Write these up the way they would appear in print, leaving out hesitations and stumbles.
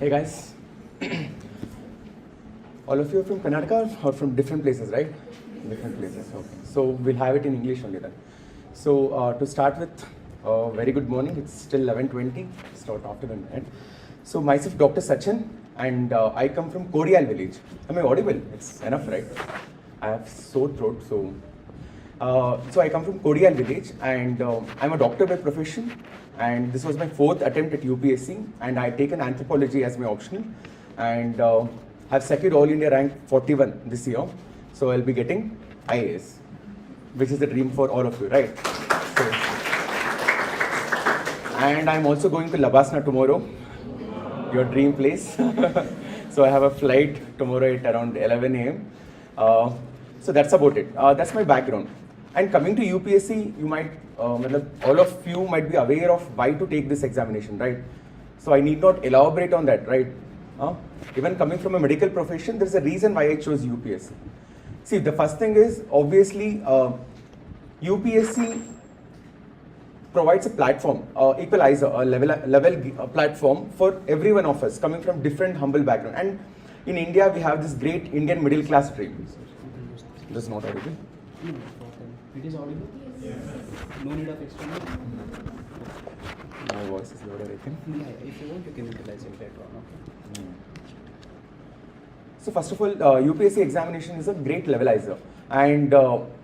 Hey guys, all of you are from Karnataka or from different places, right? Different places, okay. So we'll have it in English only then. So to start with, very good morning. It's still 11:20. It's not afternoon, right? So myself, Dr. Sachin, and I come from Kodial village. Am I audible? It's enough, right? I have sore throat, so I come from Kodial village, and I'm a doctor by profession. And this was my 4th attempt at UPSC, and I taken anthropology as my optional, and have secured All India rank 41 this year. So I'll be getting IAS, which is a dream for all of you, right? So, and I'm also going to Labasna tomorrow, your dream place. So I have a flight tomorrow at around 11 a.m. So that's about it. That's my background. And coming to UPSC, you might, all of you might be aware of why to take this examination, right? So I need not elaborate on that, right? Even coming from a medical profession, there's a reason why I chose UPSC. See, the first thing is, obviously, UPSC provides a platform, equalizer, a level platform for every one of us coming from different humble background. And in India, we have this great Indian middle class dream. This is not audible. It is audible? Yes. No need of explanation? My voice is louder, I think. Yeah, if you want, you can utilize it later on, okay? So first of all, UPSC examination is a great levelizer, and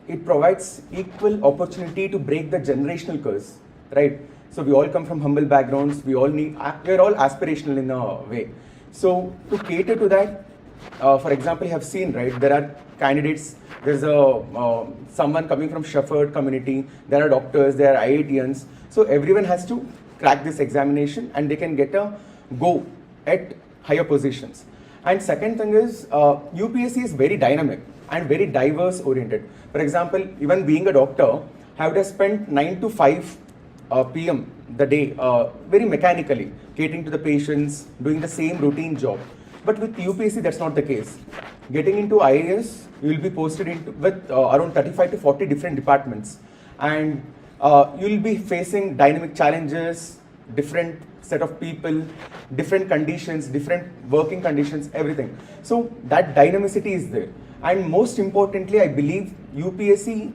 it provides equal opportunity to break the generational curse, right? So we all come from humble backgrounds, we are all aspirational in a way. So to cater to that, for example, you have seen, right, there are candidates, there's someone coming from Shepherd community, there are doctors, there are IITians. So everyone has to crack this examination and they can get a go at higher positions. And second thing is, UPSC is very dynamic and very diverse oriented. For example, even being a doctor, I would have spent 9 to 5 p.m. the day, very mechanically, catering to the patients, doing the same routine job. But with UPSC, that's not the case. Getting into IAS, you will be posted with around 35 to 40 different departments. And you will be facing dynamic challenges, different set of people, different conditions, different working conditions, everything. So that dynamicity is there. And most importantly, I believe UPSC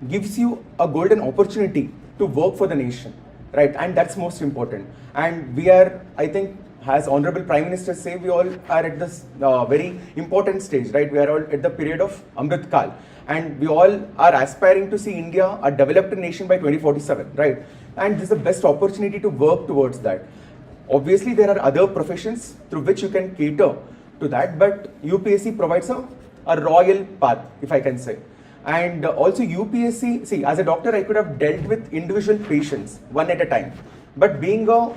gives you a golden opportunity to work for the nation, right? And that's most important. And we are, I think, as Honorable Prime Minister say, we all are at this very important stage, right? We are all at the period of Amrit Kal. And we all are aspiring to see India a developed nation by 2047, right? And this is the best opportunity to work towards that. Obviously, there are other professions through which you can cater to that, but UPSC provides a royal path, if I can say. And also UPSC, see, as a doctor, I could have dealt with individual patients, one at a time. But being a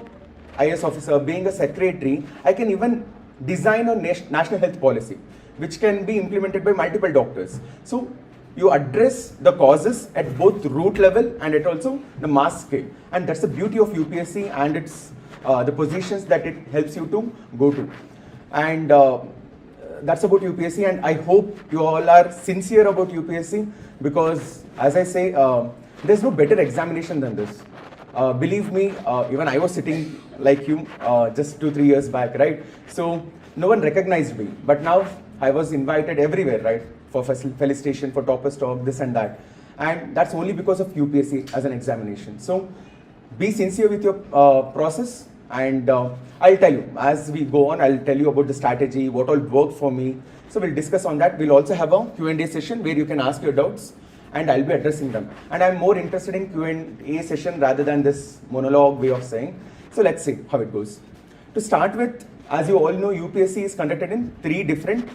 IAS officer, being a secretary, I can even design a national health policy, which can be implemented by multiple doctors. So you address the causes at both root level and at also the mass scale. And that's the beauty of UPSC and its the positions that it helps you to go to. And that's about UPSC, and I hope you all are sincere about UPSC, because as I say, there's no better examination than this. Believe me, even I was sitting like you just 2-3 years back, right? So no one recognized me, but now I was invited everywhere, right? For felicitation, for toppers talk, this and that. And that's only because of UPSC as an examination. So be sincere with your process, and I'll tell you, as we go on, I'll tell you about the strategy, what all worked for me. So we'll discuss on that. We'll also have a Q&A session where you can ask your doubts, and I'll be addressing them. And I'm more interested in Q&A session rather than this monologue way of saying. So let's see how it goes. To start with, as you all know, UPSC is conducted in 3 different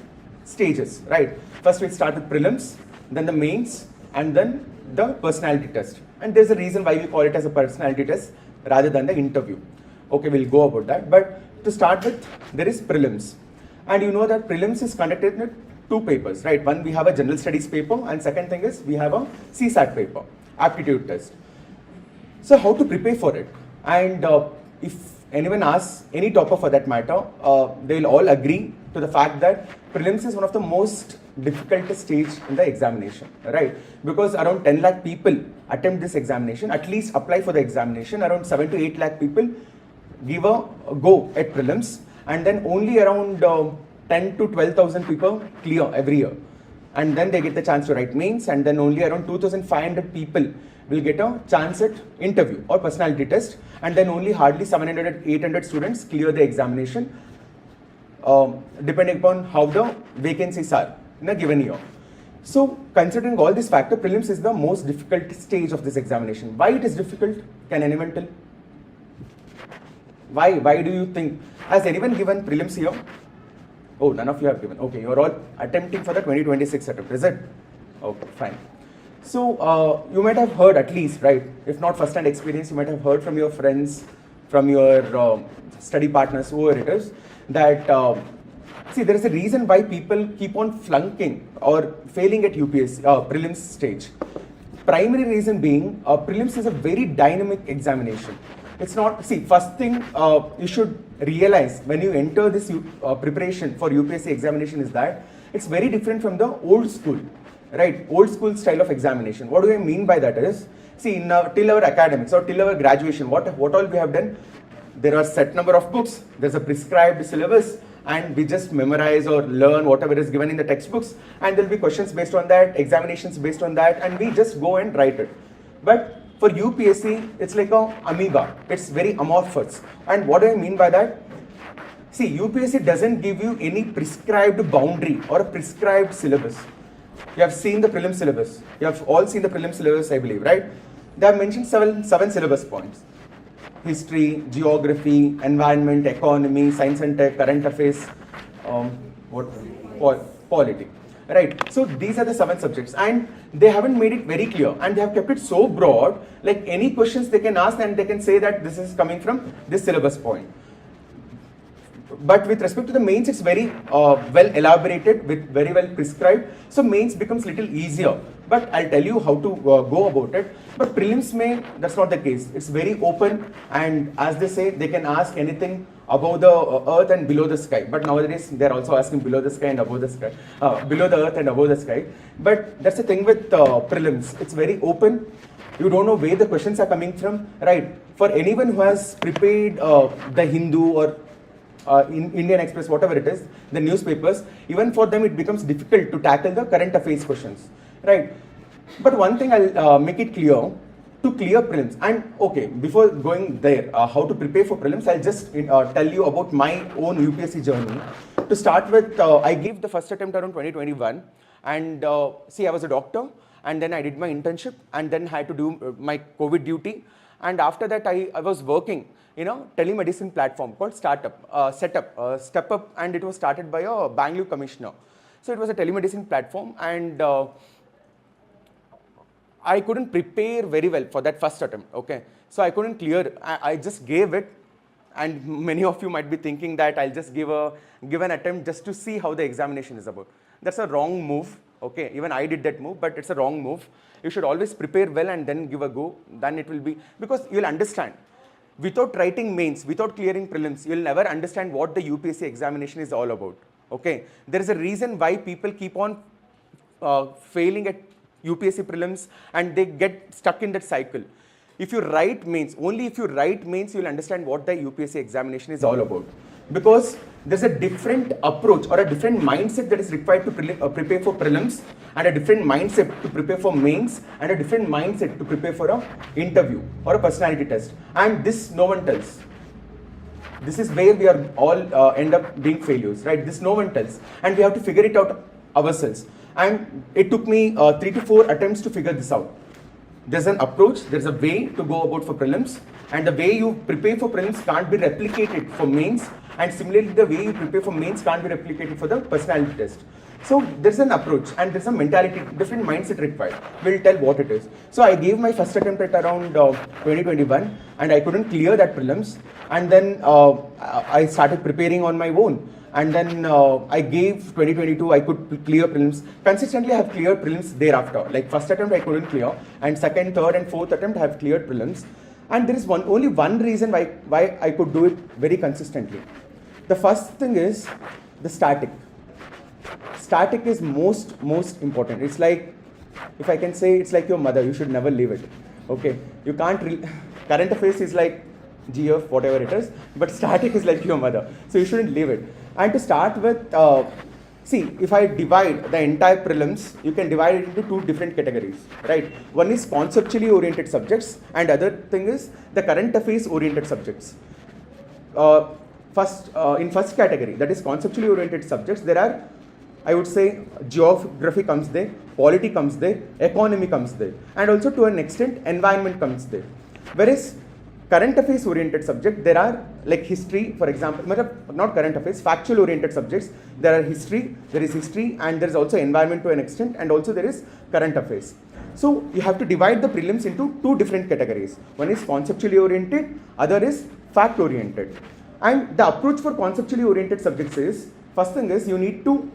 stages, right? First we start with prelims, then the mains, and then the personality test. And there's a reason why we call it as a personality test rather than the interview. Okay, we'll go about that. But to start with, there is prelims. And you know that prelims is conducted in 2 papers, right? One, we have a general studies paper, and second thing is we have a CSAT paper, aptitude test. So how to prepare for it? And if anyone asks, any topper for that matter, they'll all agree to the fact that prelims is one of the most difficult stage in the examination, right? Because around 10 lakh people attempt this examination, at least apply for the examination, around 7 to 8 lakh people give a go at prelims, and then only around 10 to 12,000 people clear every year. And then they get the chance to write mains, and then only around 2,500 people will get a chance at interview or personality test, and then only hardly 700 800 students clear the examination, depending upon how the vacancies are in a given year. So considering all these factors, prelims is the most difficult stage of this examination. Why it is difficult? Can anyone tell? Why do you think? Has anyone given prelims here? Oh, none of you have given. Okay, you're all attempting for the 2026 attempt, is it? Okay, fine. So you might have heard at least, right? If not first-hand experience, you might have heard from your friends, from your study partners, whoever it is, that see, there is a reason why people keep on flunking or failing at UPSC prelims stage. Primary reason being, prelims is a very dynamic examination. It's not, see, first thing you should realize when you enter this preparation for UPSC examination is that it's very different from the old school, right? Old school style of examination. What do I mean by that is, see, till our academics or till our graduation, what all we have done, there are set number of books, there's a prescribed syllabus, and we just memorize or learn whatever is given in the textbooks, and there'll be questions based on that, examinations based on that, and we just go and write it. But for UPSC, it's like a amoeba. It's very amorphous. And what do I mean by that? See, UPSC doesn't give you any prescribed boundary or a prescribed syllabus. You have seen the prelim syllabus. You have all seen the prelim syllabus, I believe, right? They have mentioned seven syllabus points. History, geography, environment, economy, science and tech, current affairs, polity. Right, so these are the 7 subjects, and they haven't made it very clear, and they have kept it so broad, like any questions they can ask and they can say that this is coming from this syllabus point. But with respect to the mains, it's very well elaborated, with very well prescribed, so mains becomes little easier. But I'll tell you how to go about it. But prelims that's not the case. It's very open, and as they say, they can ask anything above the earth and below the sky. But nowadays, they're also asking below the sky and above the sky, below the earth and above the sky. But that's the thing with prelims. It's very open. You don't know where the questions are coming from, right? For anyone who has prepared the Hindu or in Indian Express, whatever it is, the newspapers, even for them it becomes difficult to tackle the current affairs questions, right? But one thing I'll make it clear, to clear prelims, and okay, before going there, how to prepare for prelims, I'll just tell you about my own UPSC journey. To start with, I gave the first attempt around 2021, and see, I was a doctor, and then I did my internship, and then had to do my COVID duty, and after that I was working in a telemedicine platform called Step Up, and it was started by a Bangalore commissioner. So it was a telemedicine platform, and I couldn't prepare very well for that first attempt, okay? So I couldn't clear, I just gave it, and many of you might be thinking that I'll just give an attempt just to see how the examination is about. That's a wrong move, okay? Even I did that move, but it's a wrong move. You should always prepare well and then give a go, then it will be, because you'll understand. Without writing mains, without clearing prelims, you'll never understand what the UPSC examination is all about, okay? There is a reason why people keep on failing at UPSC prelims and they get stuck in that cycle. If you write mains, only if you write mains, you'll understand what the UPSC examination is all about. Because there's a different approach or a different mindset that is required to prepare for prelims, and a different mindset to prepare for mains, and a different mindset to prepare for an interview or a personality test. And this no one tells. This is where we are all end up being failures, right? This no one tells. And we have to figure it out ourselves. And it took me 3 to 4 attempts to figure this out. There's an approach, there's a way to go about for prelims, and the way you prepare for prelims can't be replicated for mains, and similarly the way you prepare for mains can't be replicated for the personality test. So there's an approach and there's a mentality, different mindset required. We'll tell what it is. So I gave my first attempt at around 2021, and I couldn't clear that prelims, and then I started preparing on my own. And then I gave 2022, I could clear prelims. Consistently, I have cleared prelims thereafter. Like first attempt, I couldn't clear. And second, third, and fourth attempt, I have cleared prelims. And there is only one reason why I could do it very consistently. The first thing is the static. Static is most important. It's like, if I can say, it's like your mother. You should never leave it. Okay? You can't, current affairs is like GF, whatever it is, but static is like your mother, so you shouldn't leave it. And to start with, see, if I divide the entire prelims, you can divide it into two different categories, right? One is conceptually oriented subjects, and other thing is the current affairs oriented subjects. In first category, that is conceptually oriented subjects, there are, I would say, geography comes there, polity comes there, economy comes there, and also to an extent environment comes there. Whereas current affairs oriented subject, there are like history, for example, not current affairs, factual oriented subjects, there is history, and there is also environment to an extent, and also there is current affairs. So you have to divide the prelims into two different categories. One is conceptually oriented, other is fact oriented. And the approach for conceptually oriented subjects is, first thing is you need to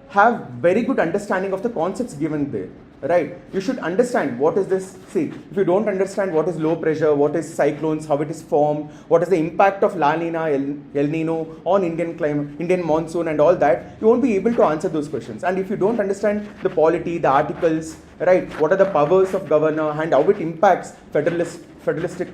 have very good understanding of the concepts given there, right? You should understand what is this. See, if you don't understand what is low pressure, what is cyclones, how it is formed, what is the impact of La Nina, El Nino on Indian climate, Indian monsoon and all that, you won't be able to answer those questions. And if you don't understand the polity, the articles, right, what are the powers of governor and how it impacts federalistic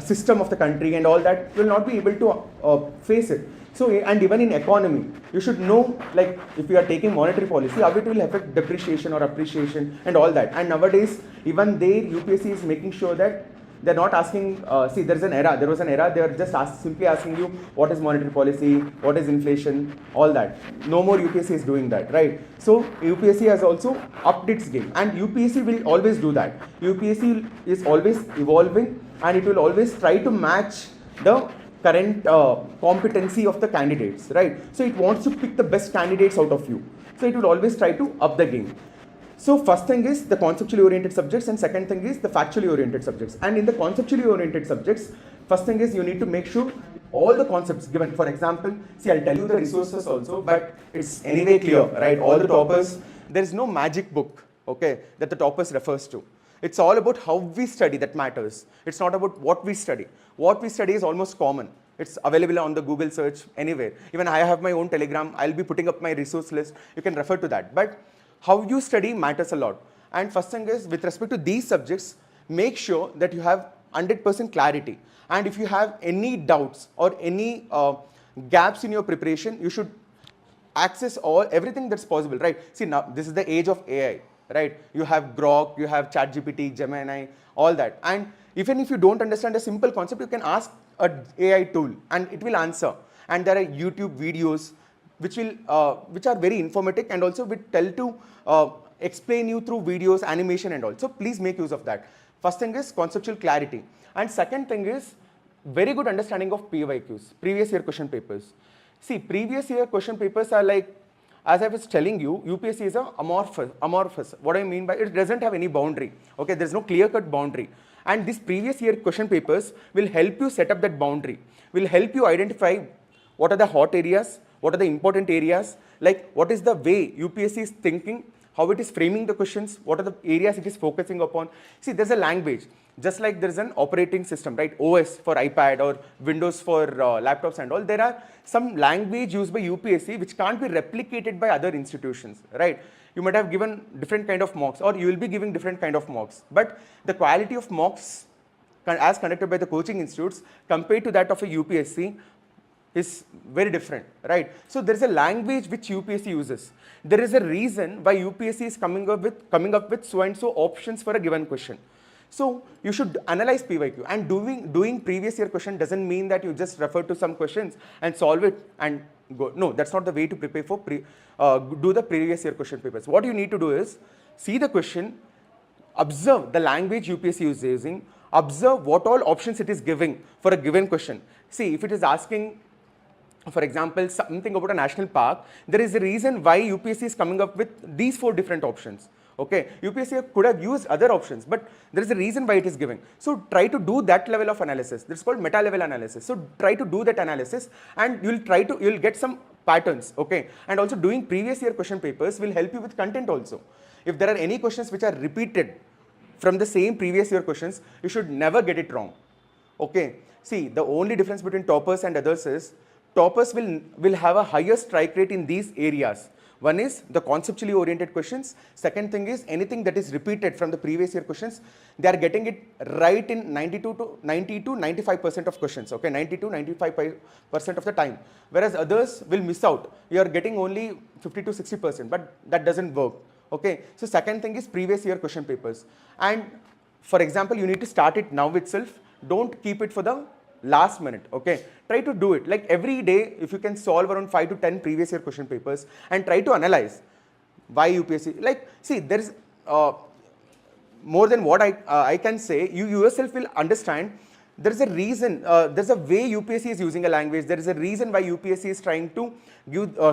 system of the country and all that, you will not be able to face it. So, and even in economy, you should know, like, if you are taking monetary policy, how it will affect depreciation or appreciation and all that. And nowadays, even there, UPSC is making sure that they're not asking, see, there was an era, they were just simply asking you what is monetary policy, what is inflation, all that. No more UPSC is doing that, right? So UPSC has also upped its game, and UPSC will always do that. UPSC is always evolving, and it will always try to match the current competency of the candidates, right? So it wants to pick the best candidates out of you. So it will always try to up the game. So first thing is the conceptually oriented subjects, and second thing is the factually oriented subjects. And in the conceptually oriented subjects, first thing is you need to make sure all the concepts given. For example, see, I'll tell you the resources also, but it's anyway clear, right? All the toppers, there is no magic book, okay, that the toppers refers to. It's all about how we study that matters. It's not about what we study. What we study is almost common. It's available on the Google search anywhere. Even I have my own Telegram. I'll be putting up my resource list. You can refer to that. But how you study matters a lot. And first thing is, with respect to these subjects, make sure that you have 100% clarity. And if you have any doubts or any gaps in your preparation, you should access everything that's possible, right? See, now this is the age of AI, right? You have Grok, you have ChatGPT, Gemini, all that. And even if you don't understand a simple concept, you can ask an AI tool and it will answer. And there are YouTube videos which are very informative and also will tell to explain you through videos, animation and all. So please make use of that. First thing is conceptual clarity. And second thing is very good understanding of PYQs, previous year question papers. See, previous year question papers are like, as I was telling you, UPSC is amorphous. What I mean by it doesn't have any boundary. Okay, there's no clear-cut boundary. And these previous year question papers will help you set up that boundary, will help you identify what are the hot areas, what are the important areas, like what is the way UPSC is thinking, how it is framing the questions, what are the areas it is focusing upon. See, there's a language, just like there's an operating system, right? OS for iPad or Windows for laptops and all. There are some language used by UPSC which can't be replicated by other institutions, right? You might have given different kind of mocks, or you will be giving different kind of mocks, but the quality of mocks as conducted by the coaching institutes compared to that of a UPSC is very different, right? So there is a language which UPSC uses. There is a reason why UPSC is coming up with so and so options for a given question. So you should analyze PYQ, and doing previous year question doesn't mean that you just refer to some questions and solve it and go. No, that's not the way to prepare for do the previous year question papers. What you need to do is see the question, observe the language UPSC is using, observe what all options it is giving for a given question. See, if it is asking, for example, something about a national park, there is a reason why UPSC is coming up with these 4 different options. Okay, UPSC could have used other options, but there is a reason why it is giving. So try to do that level of analysis. This is called meta level analysis. So try to do that analysis, and you'll get some patterns. Okay, and also doing previous year question papers will help you with content also. If there are any questions which are repeated from the same previous year questions, you should never get it wrong. Okay, see, the only difference between toppers and others is toppers will have a higher strike rate in these areas. One is the conceptually oriented questions. Second thing is anything that is repeated from the previous year questions, they are getting it right in 90 to 95% of questions, okay, 90 to 95% of the time. Whereas others will miss out. You are getting only 50 to 60%, but that doesn't work, okay. So second thing is previous year question papers. And for example, you need to start it now itself. Don't keep it for the last minute, okay. Try to do it like every day. If you can solve around 5 to 10 previous year question papers and try to analyze why UPSC, like, see, there is more than what I can say. You yourself will understand there is a reason, there's a way UPSC is using a language. There is a reason why UPSC is trying to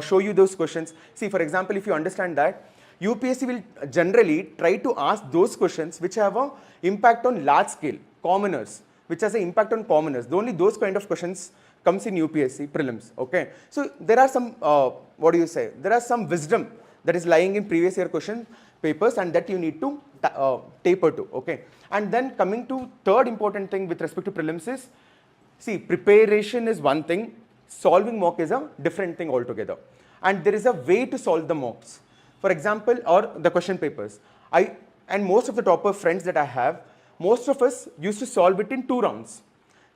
show you those questions. See, for example, if you understand that, UPSC will generally try to ask those questions which have an impact on large scale, commoners, which has an impact on commoners. Only those kind of questions comes in UPSC prelims, okay. So there are some, there are some wisdom that is lying in previous year question papers, and that you need to taper to, okay. And then coming to third important thing with respect to prelims is, see, preparation is one thing, solving mock is a different thing altogether. And there is a way to solve the mocks. For example, or the question papers. And most of the topper friends that I have, most of us used to solve it in 2 rounds.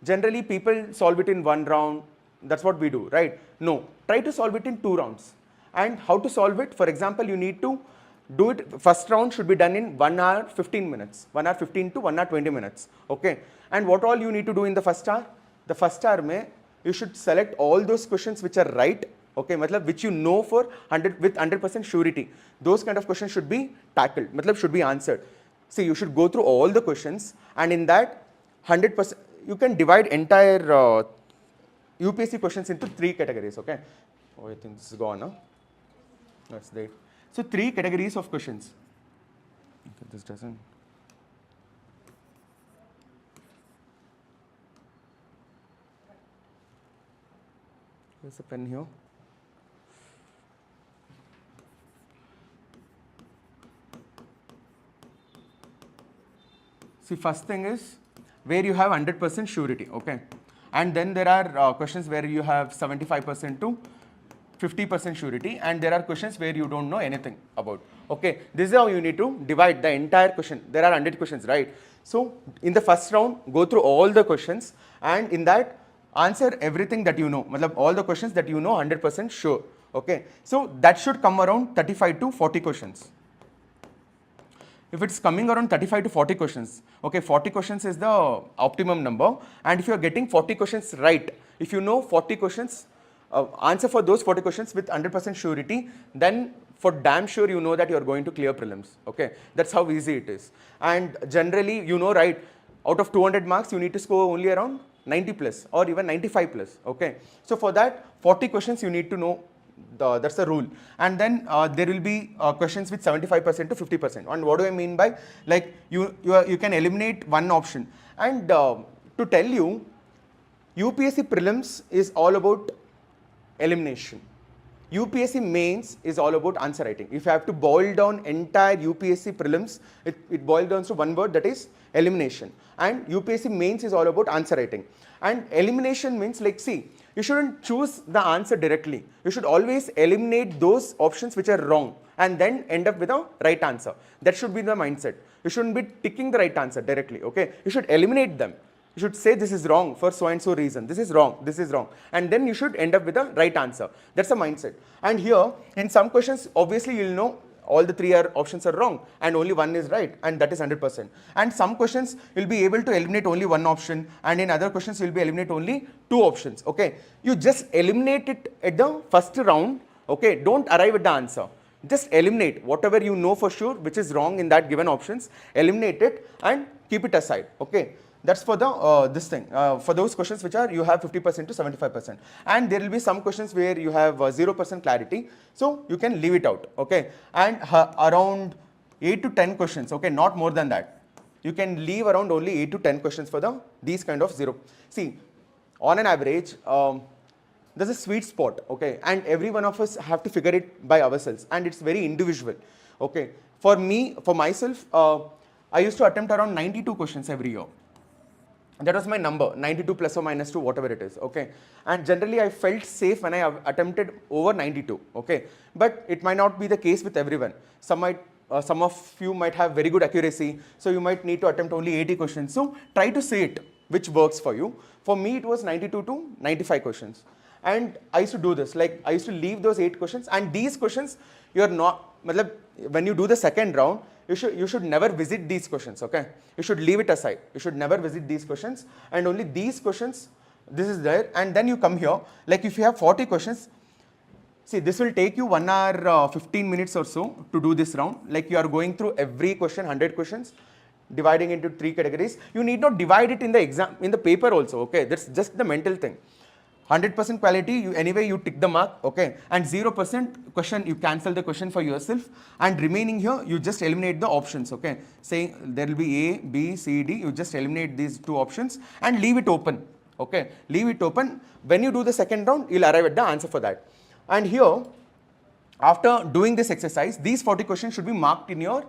Generally, people solve it in 1 round. That's what we do, right? No, try to solve it in 2 rounds. And how to solve it? For example, you need to do it, first round should be done in 1 hour 15 minutes, 1 hour 15 to 1 hour 20 minutes, okay. And what all you need to do in the first hour? The first hour mein, you should select all those questions which are right, okay, matlab which you know for 100% surety. Those kind of questions should be tackled, matlab should be answered. See, you should go through all the questions, and in that 100%, you can divide entire UPSC questions into 3 categories, okay. Oh, I think this is gone, huh? That's there. So 3 categories of questions. Okay, this doesn't. Where's the pen here? See, first thing is where you have 100% surety, okay. And then there are questions where you have 75% to 50% surety, and there are questions where you don't know anything about, okay. This is how you need to divide the entire question. There are 100 questions, right? So in the first round, go through all the questions, and in that, answer everything that you know, all the questions that you know 100% sure, okay. So that should come around 35 to 40 questions. If it's coming around 35 to 40 questions, okay, 40 questions is the optimum number, and if you're getting 40 questions right, if you know 40 questions, answer for those 40 questions with 100% surety, then for damn sure you know that you're going to clear prelims, okay. That's how easy it is. And generally, you know, right, out of 200 marks, you need to score only around 90 plus or even 95 plus, okay. So for that, 40 questions you need to know. That's the rule. And then there will be questions with 75% to 50%. And what do I mean by, like, you can eliminate one option. And to tell you, UPSC prelims is all about elimination. UPSC mains is all about answer writing. If you have to boil down entire UPSC prelims, it boils down to one word, that is elimination. And UPSC mains is all about answer writing. And elimination means, like, see, you shouldn't choose the answer directly. You should always eliminate those options which are wrong and then end up with a right answer. That should be the mindset. You shouldn't be ticking the right answer directly, okay? You should eliminate them. You should say this is wrong for so and so reason. This is wrong, this is wrong. And then you should end up with a right answer. That's the mindset. And here, in some questions, obviously you'll know all the 3 options are wrong and only one is right, and that is 100%. And some questions you'll be able to eliminate only one option, and in other questions you'll be eliminate only 2 options, okay. You just eliminate it at the first round, okay. Don't arrive at the answer. Just eliminate whatever you know for sure which is wrong in that given options. Eliminate it and keep it aside, okay. That's for the this thing, for those questions which are you have 50% to 75%. And there will be some questions where you have 0% clarity, so you can leave it out, okay. And around 8 to 10 questions, okay, not more than that. You can leave around only 8 to 10 questions for these kind of 0. See, on an average, there's a sweet spot, okay, and every one of us have to figure it by ourselves, and it's very individual, okay. For me, for myself, I used to attempt around 92 questions every year. That was my number, 92 plus or minus 2, whatever it is, okay. And generally I felt safe when I attempted over 92, okay. But it might not be the case with everyone. Some of you might have very good accuracy, so you might need to attempt only 80 questions. So try to say it, which works for you. For me, it was 92 to 95 questions. And I used to do this, like I used to leave those 8 questions, and these questions, you're not, when you do the second round, you should never visit these questions, okay? You should leave it aside. You should never visit these questions, and only these questions, this is there, and then you come here, like if you have 40 questions, see, this will take you 1 hour 15 minutes or so to do this round. Like you are going through every question, 100 questions, dividing into 3 categories. You need not divide it in the exam, in the paper also, okay? That's just the mental thing. 100% quality, anyway you tick the mark, okay? And 0% question, you cancel the question for yourself. And remaining here, you just eliminate the options, okay? Saying there will be A, B, C, D, you just eliminate these 2 options and leave it open, okay? Leave it open. When you do the second round, you'll arrive at the answer for that. And here, after doing this exercise, these 40 questions should be marked in your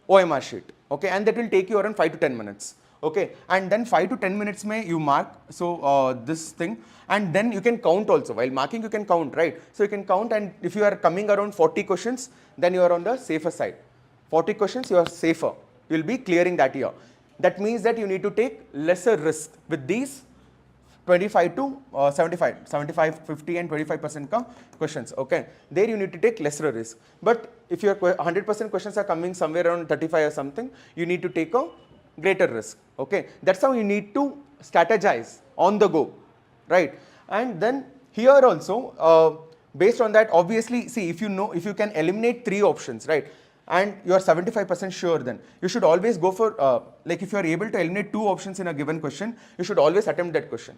OMR sheet, okay? And that will take you around 5 to 10 minutes. Okay, and then 5 to 10 minutes may you mark, so this thing, and then you can count also. While marking, you can count, right? So you can count, and if you are coming around 40 questions, then you are on the safer side. 40 questions, you are safer. You will be clearing that year. That means that you need to take lesser risk with these 25 to 75, 50 and 25% questions, okay? There you need to take lesser risk. But if your 100% questions are coming somewhere around 35 or something, you need to take a greater risk, okay? That's how you need to strategize on the go, right? And then here also, based on that, obviously, see, if you can eliminate 3 options, right? And you are 75% sure, then you should always go for, like if you are able to eliminate 2 options in a given question, you should always attempt that question,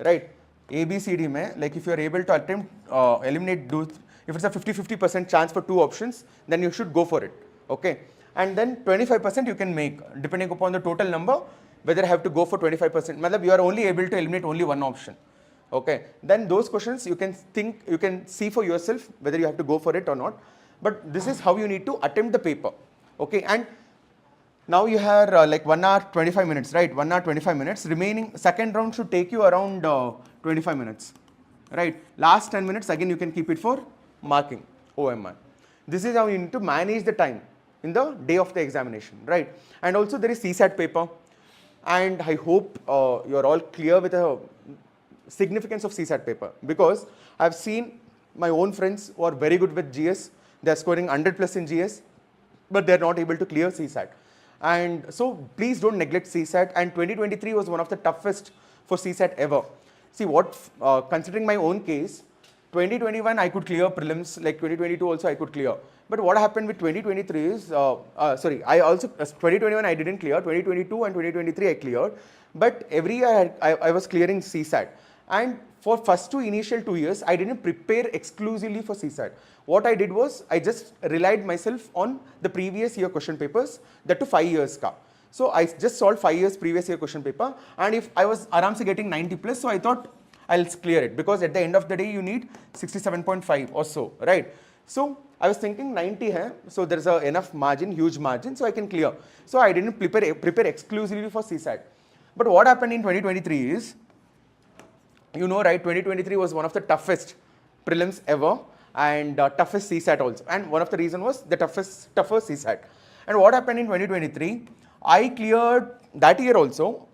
right? A, B, C, D, like if you are able to attempt, eliminate those, if it's a 50-50% chance for 2 options, then you should go for it, okay? And then 25% you can make, depending upon the total number, whether I have to go for 25%. You are only able to eliminate only 1 option. Okay. Then those questions you can see for yourself whether you have to go for it or not. But this is how you need to attempt the paper. Okay. And now you have like 1 hour 25 minutes, right? 1 hour 25 minutes. Remaining second round should take you around 25 minutes, right? Last 10 minutes again you can keep it for marking, OMR. This is how you need to manage the time in the day of the examination, right? And also there is CSAT paper, and I hope you're all clear with the significance of CSAT paper, because I've seen my own friends who are very good with GS, they're scoring 100 plus in GS, but they're not able to clear CSAT. And so please don't neglect CSAT, and 2023 was one of the toughest for CSAT ever. See, considering my own case, 2021 I could clear prelims, like 2022 also I could clear. But what happened with 2023 is, 2021 I didn't clear, 2022 and 2023 I cleared. But every year I was clearing CSAT. And for first initial 2 years, I didn't prepare exclusively for CSAT. What I did was, I just relied myself on the previous year question papers, that to 5 years ka. So I just solved 5 years previous year question paper, and if I was aramse getting 90 plus, so I thought I'll clear it, because at the end of the day you need 67.5 or so, right? So I was thinking 90 hai, so there's enough margin, huge margin, so I can clear. So I didn't prepare exclusively for CSAT. But what happened in 2023 is, you know, right, 2023 was one of the toughest prelims ever, and toughest CSAT also. And one of the reason was the tougher CSAT. And what happened in 2023, I cleared that year also,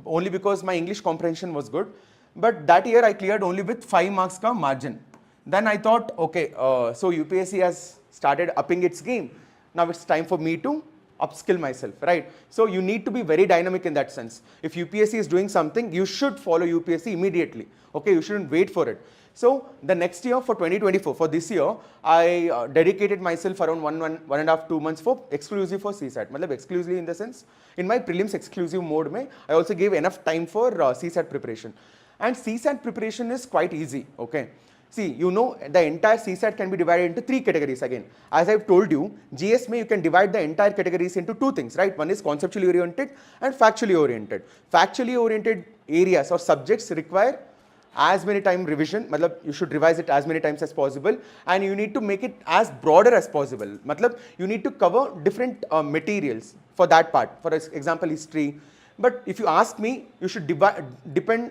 only because my English comprehension was good. But that year I cleared only with 5 marks ka margin. Then I thought, okay, so UPSC has started upping its game. Now it's time for me to upskill myself, right? So you need to be very dynamic in that sense. If UPSC is doing something, you should follow UPSC immediately. Okay, you shouldn't wait for it. So the next year, for 2024, for this year, I dedicated myself around 1.5-2 months for exclusive for CSAT. Exclusively in the sense, in my prelims exclusive mode, I also gave enough time for CSAT preparation. And CSAT preparation is quite easy, okay? See, you know, the entire CSAT can be divided into 3 categories again. As I've told you, GS you can divide the entire categories into 2 things, right? One is conceptually oriented and factually oriented. Factually oriented areas or subjects require as many time revision, you should revise it as many times as possible, and you need to make it as broader as possible. You need to cover different materials for that part. For example, history, But if you ask me, you should depend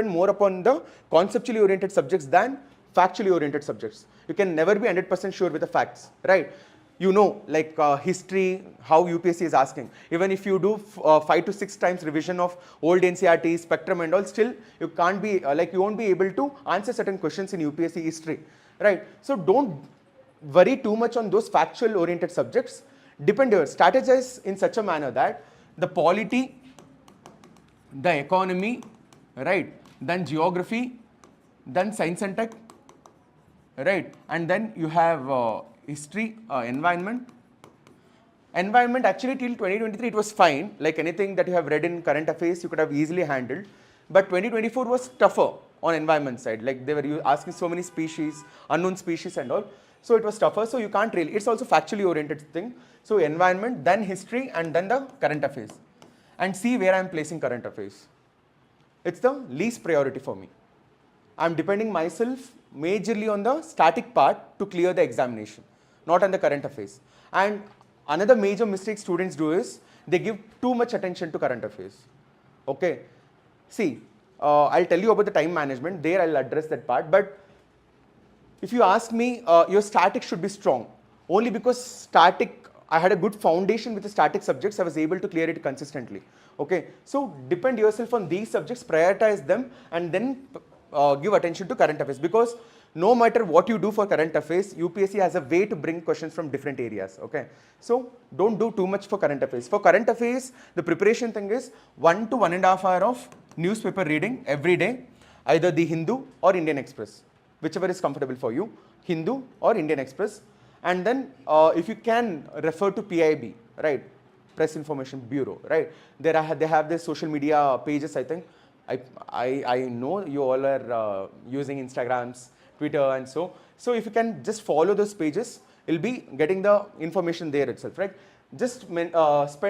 more upon the conceptually oriented subjects than factually oriented subjects. You can never be 100% sure with the facts, right? You know, like history, how UPSC is asking. Even if you do 5 to 6 times revision of old NCRT, spectrum and all, still you can't be, you won't be able to answer certain questions in UPSC history, right? So don't worry too much on those factual oriented subjects. Strategize in such a manner that the polity, the economy, right, then geography, then science and tech, right, and then you have history, environment. Environment actually till 2023 it was fine, like anything that you have read in current affairs you could have easily handled, but 2024 was tougher on environment side, like they were asking so many species, unknown species and all, so it was tougher, so you can't really, it's also factually oriented thing, so environment, then history and then the current affairs, and see where I am placing current affairs. It's the least priority for me. I'm depending myself majorly on the static part to clear the examination, not on the current affairs. And another major mistake students do is they give too much attention to current affairs. Okay, see, I'll tell you about the time management, there I'll address that part, but if you ask me, your static should be strong. Only because static, I had a good foundation with the static subjects, I was able to clear it consistently. Okay, so depend yourself on these subjects, prioritize them, and then give attention to current affairs, because no matter what you do for current affairs, UPSC has a way to bring questions from different areas. Okay, so don't do too much for current affairs. For current affairs, the preparation thing is 1 to 1.5 hours of newspaper reading every day, either the Hindu or Indian Express, whichever is comfortable for you, Hindu or Indian Express. And then if you can refer to PIB, right, Press Information Bureau, right, they have their social media pages, I think. I know you all are using Instagrams, Twitter and so if you can just follow those pages, you'll be getting the information there itself, right? Just spend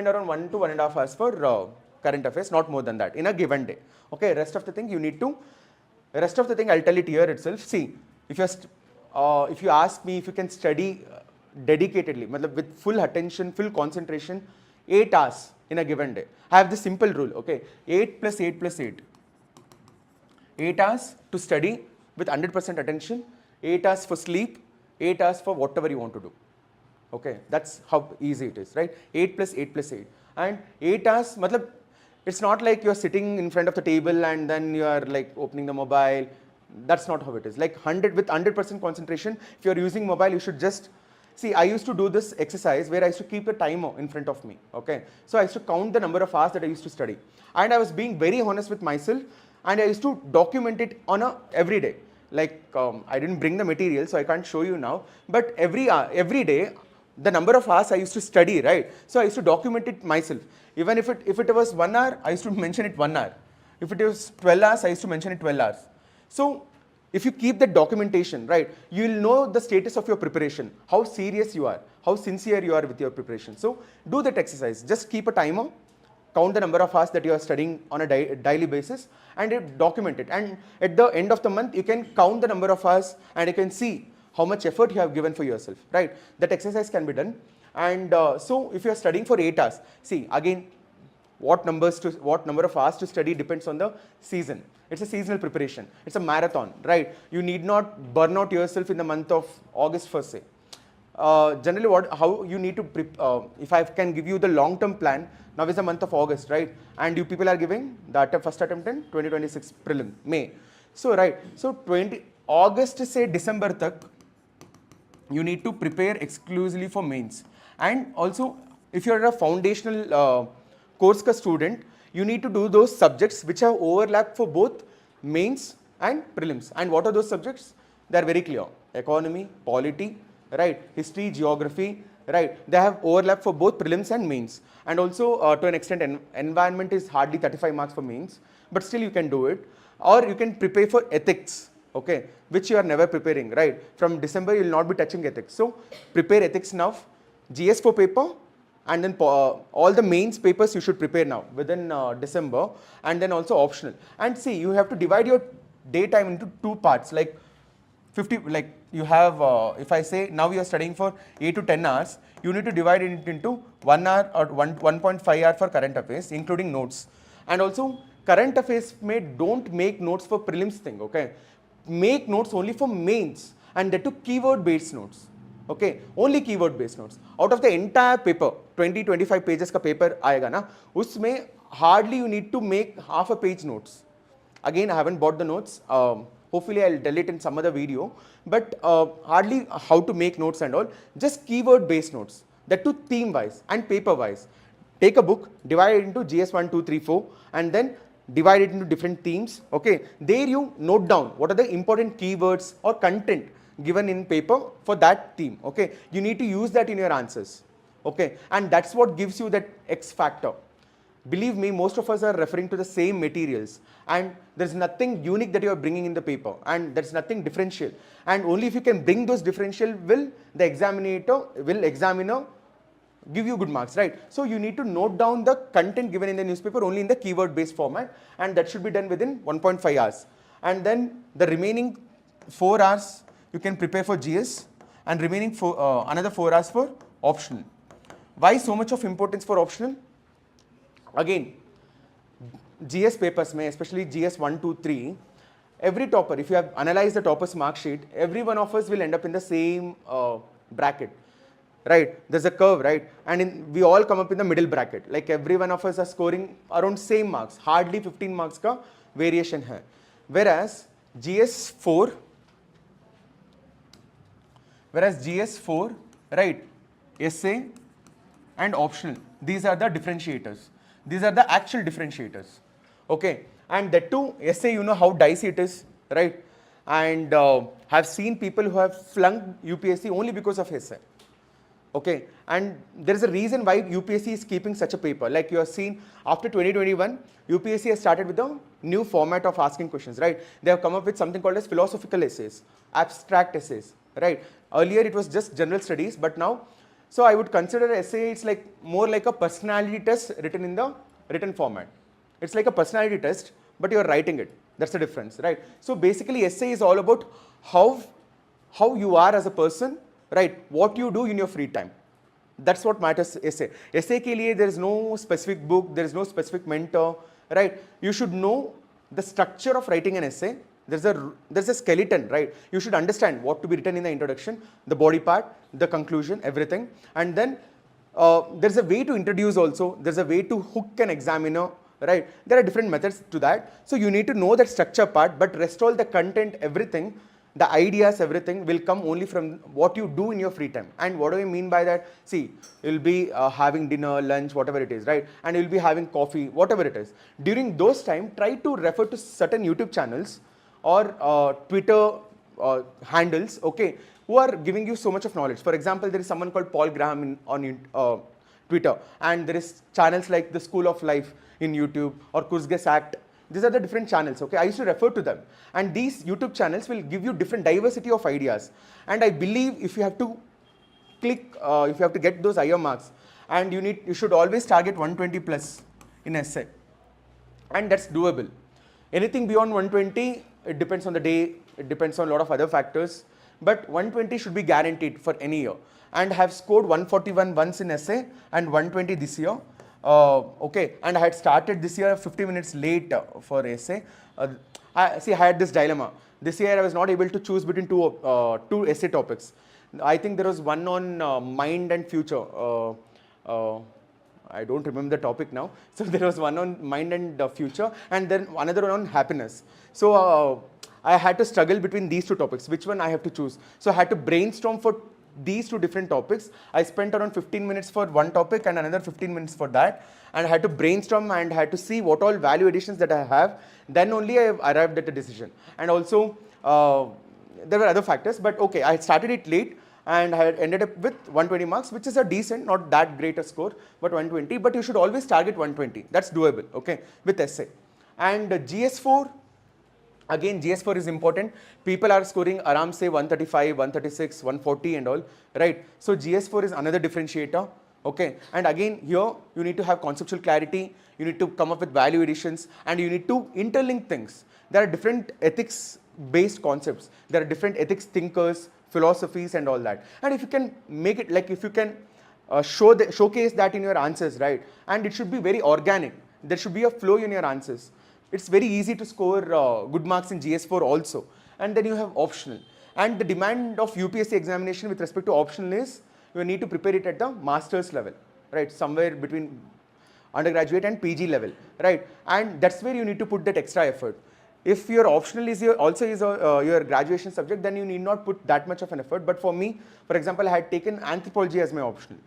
around 1 to 1.5 hours for current affairs, not more than that in a given day. Okay, rest of the thing I'll tell it here itself. See, if you ask me if you can study dedicatedly, with full attention, full concentration, 8 hours in a given day. I have this simple rule, okay, 8 plus 8 plus 8. 8 hours to study with 100% attention, 8 hours for sleep, 8 hours for whatever you want to do. Okay, that's how easy it is, right? 8 plus 8 plus 8. And 8 hours, it's not like you're sitting in front of the table and then you are like opening the mobile. That's not how it is. Like with 100% concentration, if you're using mobile, you should just, see, I used to do this exercise where I used to keep a timer in front of me, okay? So I used to count the number of hours that I used to study. And I was being very honest with myself, and I used to document it on every day. Like, I didn't bring the material, so I can't show you now, but every day, the number of hours I used to study, right? So I used to document it myself. Even if it was 1 hour, I used to mention it 1 hour. If it was 12 hours, I used to mention it 12 hours. So if you keep that documentation, right, you will know the status of your preparation, how serious you are, how sincere you are with your preparation. So do that exercise. Just keep a timer, count the number of hours that you are studying on a daily basis, and document it. And at the end of the month, you can count the number of hours and you can see how much effort you have given for yourself, right? That exercise can be done. And so if you are studying for 8 hours, see, again, what number of hours to study depends on the season. It's a seasonal preparation. It's a marathon, right? You need not burn out yourself in the month of August per se. Generally, how you need to if I can give you the long-term plan, now is the month of August, right? And you people are giving the first attempt in 2026 prelim, May. So, right, so August to say December tak, you need to prepare exclusively for mains. And also, if you're a foundational course ka student, you need to do those subjects which have overlap for both mains and prelims. And what are those subjects? They are very clear. Economy, polity, right? History, geography, right? They have overlap for both prelims and mains. And also, to an extent, environment is hardly 35 marks for mains, but still you can do it. Or you can prepare for ethics, okay, which you are never preparing, right? From December, you will not be touching ethics. So, prepare ethics now, GS4 paper, and then all the mains papers you should prepare now within December, and then also optional. And see, you have to divide your daytime into 2 parts. Like 50, like you have, if I say now you are studying for 8 to 10 hours, you need to divide it into 1 hour or 1.5 hour for current affairs, including notes. And also, current affairs don't make notes for prelims thing, okay? Make notes only for mains, and that to keyword based notes, okay? Only keyword based notes. Out of the entire paper, 20-25 pages ka paper aayega na, usme hardly you need to make half a page notes. Again, I haven't bought the notes. Hopefully, I'll tell it in some other video. But hardly how to make notes and all. Just keyword-based notes. That too theme-wise and paper-wise. Take a book, divide it into GS 1, 2, 3, 4, and then divide it into different themes. Okay. There you note down what are the important keywords or content given in paper for that theme. Okay. You need to use that in your answers. Okay. And that's what gives you that X factor. Believe me, most of us are referring to the same materials, and there's nothing unique that you are bringing in the paper, and there's nothing differential. And only if you can bring those differential will the examiner give you good marks, right? So you need to note down the content given in the newspaper only in the keyword based format, and that should be done within 1.5 hours. And then the remaining 4 hours you can prepare for GS, and remaining another 4 hours for optional. Why so much of importance for optional? Again, GS papers may, especially GS 1, 2, 3, every topper, if you have analyzed the topper's mark sheet, every one of us will end up in the same bracket, right? There's a curve, right? And we all come up in the middle bracket. Like every one of us are scoring around same marks, hardly 15 marks ka variation hai. Whereas GS4, right, essay and optional, these are the differentiators. These are the actual differentiators, okay? And that too, essay, you know how dicey it is, right? And have seen people who have flunked UPSC only because of essay, okay? And there is a reason why UPSC is keeping such a paper. Like you have seen, after 2021, UPSC has started with a new format of asking questions, right? They have come up with something called as philosophical essays, abstract essays, right? Earlier it was just general studies, but now, so I would consider essay, it's like more like a personality test written in the written format. It's like a personality test, but you're writing it. That's the difference, right? So basically essay is all about how you are as a person, right? What you do in your free time. That's what matters essay. Essay ke liye there is no specific book, there is no specific mentor, right? You should know the structure of writing an essay. There's a skeleton, right? You should understand what to be written in the introduction, the body part, the conclusion, everything. And then there's a way to introduce also. There's a way to hook an examiner, right? There are different methods to that. So you need to know that structure part, but rest all the content, everything, the ideas, everything will come only from what you do in your free time. And what do I mean by that? See, you'll be having dinner, lunch, whatever it is, right? And you'll be having coffee, whatever it is. During those time, try to refer to certain YouTube channels or Twitter handles, okay, who are giving you so much of knowledge. For example, there is someone called Paul Graham on Twitter, and there is channels like the School of Life in YouTube or Kurzges Act. These are the different channels, okay. I used to refer to them, and these YouTube channels will give you different diversity of ideas. And I believe if you have to click, if you have to get those higher marks, and you should always target 120 plus in essay, and that's doable. Anything beyond 120, it depends on the day, it depends on a lot of other factors, but 120 should be guaranteed for any year. And I have scored 141 once in essay and 120 this year. Okay, and I had started this year 50 minutes late for essay. I had this dilemma. This year I was not able to choose between two essay topics. I think there was one on mind and future. I don't remember the topic now. So there was one on mind and future, and then another one on happiness. So I had to struggle between these two topics. Which one I have to choose? So I had to brainstorm for these two different topics. I spent around 15 minutes for one topic and another 15 minutes for that. And I had to brainstorm and had to see what all value additions that I have. Then only I arrived at a decision. And also, there were other factors, but okay, I started it late. And I had ended up with 120 marks, which is a decent, not that great a score, but 120. But you should always target 120. That's doable, okay, with essay. And GS4, again, GS4 is important. People are scoring around, say, 135, 136, 140 and all, right? So GS4 is another differentiator, okay? And again, here, you need to have conceptual clarity. You need to come up with value additions, and you need to interlink things. There are different ethics based concepts. There are different ethics thinkers, philosophies and all that. And if you can make it, like if you can showcase that in your answers, right? And it should be very organic. There should be a flow in your answers. It's very easy to score good marks in GS4 also. And then you have optional. And the demand of UPSC examination with respect to optional is you need to prepare it at the master's level, right? Somewhere between undergraduate and PG level, right? And that's where you need to put that extra effort. If your optional is your graduation subject, then you need not put that much of an effort. But for me, for example, I had taken anthropology as my optional.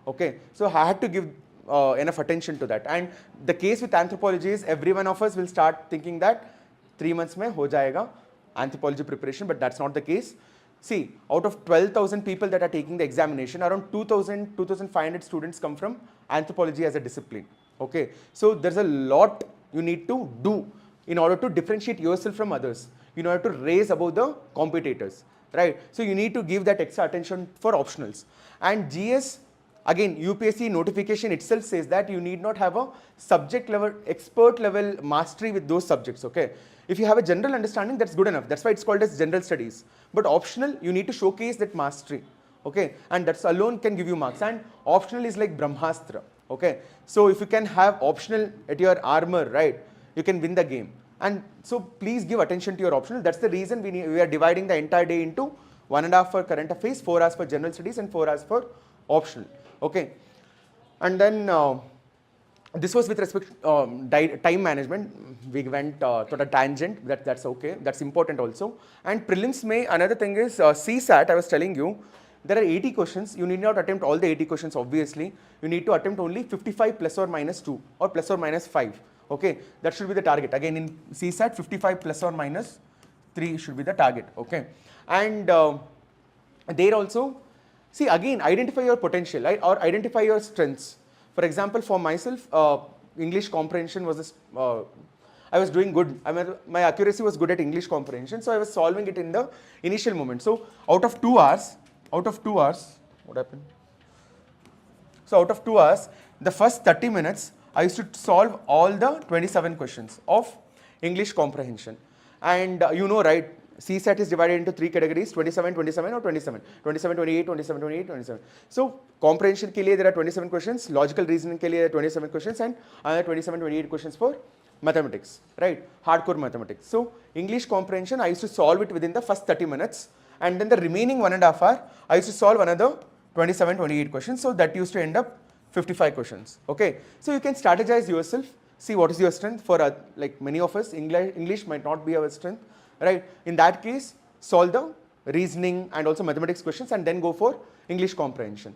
Okay, so I had to give enough attention to that. And the case with anthropology is every one of us will start thinking that 3 months mein ho jayega anthropology preparation, but that's not the case. See, out of 12,000 people that are taking the examination, around 2,000, 2,500 students come from anthropology as a discipline. Okay, so there's a lot you need to do in order to differentiate yourself from others, in order to raise above the competitors, right? So you need to give that extra attention for optionals. And GS, again, UPSC notification itself says that you need not have a subject level, expert level mastery with those subjects, okay? If you have a general understanding, that's good enough. That's why it's called as general studies. But optional, you need to showcase that mastery, okay? And that's alone can give you marks. And optional is like Brahmastra, okay? So if you can have optional at your armor, right, you can win the game. And so please give attention to your optional. That's the reason we are dividing the entire day into 1.5 hours for current affairs, 4 hours for general studies and 4 hours for optional, okay? And then this was with respect to time management. We went to a tangent, that's okay, that's important also. And prelims may, another thing is CSAT, I was telling you, there are 80 questions. You need not attempt all the 80 questions, obviously. You need to attempt only 55 plus or minus 2 or plus or minus 5. Okay, that should be the target. Again, in CSAT, 55 plus or minus 3 should be the target. Okay, and there also, see, again, identify your potential, right? Or identify your strengths. For example, for myself, English comprehension was I was doing good. My accuracy was good at English comprehension, so I was solving it in the initial moment. So out of 2 hours, what happened? So out of 2 hours, the first 30 minutes, I used to solve all the 27 questions of English comprehension. And you know, right, CSAT is divided into 3 categories, 27, 27 or 27. 27, 28, 27, 28, 27. So comprehension ke liye there are 27 questions, logical reasoning ke liye there are 27 questions, and another 27, 28 questions for mathematics, right? Hardcore mathematics. So English comprehension, I used to solve it within the first 30 minutes. And then the remaining 1.5 hours, I used to solve another 27, 28 questions. So that used to end up 55 questions, okay? So you can strategize yourself, see what is your strength. For like many of us, English might not be our strength, right? In that case, solve the reasoning and also mathematics questions and then go for English comprehension.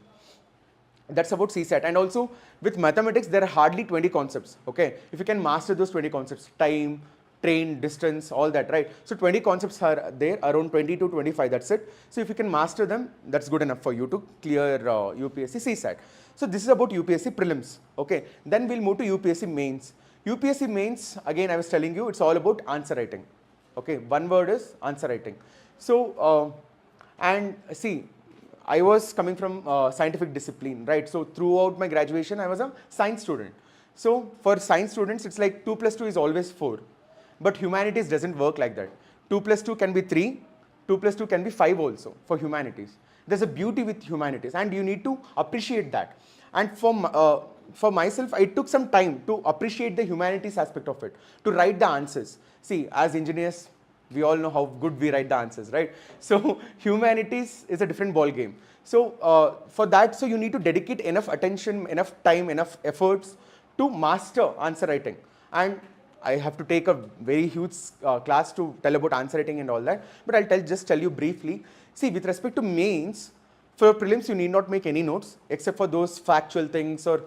That's about CSAT. And also with mathematics, there are hardly 20 concepts, okay? If you can master those 20 concepts, time, train, distance, all that, right? So 20 concepts are there, around 20 to 25, that's it. So if you can master them, that's good enough for you to clear UPSC CSAT. So this is about UPSC prelims, okay? Then we'll move to UPSC mains. UPSC mains, again, I was telling you, it's all about answer writing, okay? One word is answer writing. So, and see, I was coming from scientific discipline, right? So throughout my graduation, I was a science student. So for science students, it's like 2 plus 2 is always 4. But humanities doesn't work like that. 2 plus 2 can be 3, 2 plus 2 can be 5 also for humanities. There's a beauty with humanities and you need to appreciate that. And for myself, I took some time to appreciate the humanities aspect of it, to write the answers. See, as engineers, we all know how good we write the answers, right? So humanities is a different ball game. So for that, so you need to dedicate enough attention, enough time, enough efforts to master answer writing. And I have to take a very huge class to tell about answer writing and all that. But I'll just tell you briefly. See, with respect to mains, for prelims, you need not make any notes except for those factual things or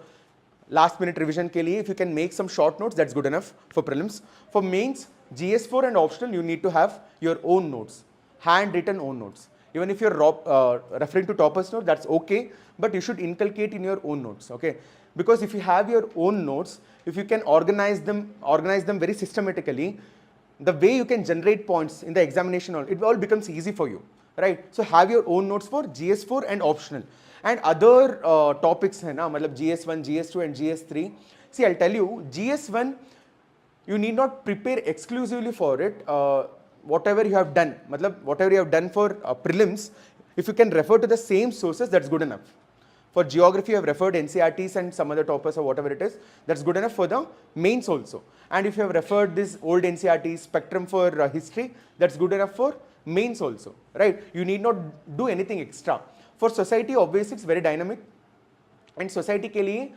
last minute revision ke liye. If you can make some short notes, that's good enough for prelims. For mains, GS4 and optional, you need to have your own notes, handwritten own notes. Even if you're referring to topper's note, that's okay, but you should inculcate in your own notes, okay? Because if you have your own notes, if you can organize them very systematically, the way you can generate points in the examination, it all becomes easy for you, right? So have your own notes for GS4 and optional. And other topics, GS1, GS2 and GS3. See, I'll tell you, GS1, you need not prepare exclusively for it. whatever you have done, whatever you have done for prelims, if you can refer to the same sources, that's good enough. For geography, you have referred NCRTs and some other toppers or whatever it is, that's good enough for the mains also. And if you have referred this old NCRTs, spectrum for history, that's good enough for mains also, right? You need not do anything extra. For society, obviously, it's very dynamic. And society ke liye,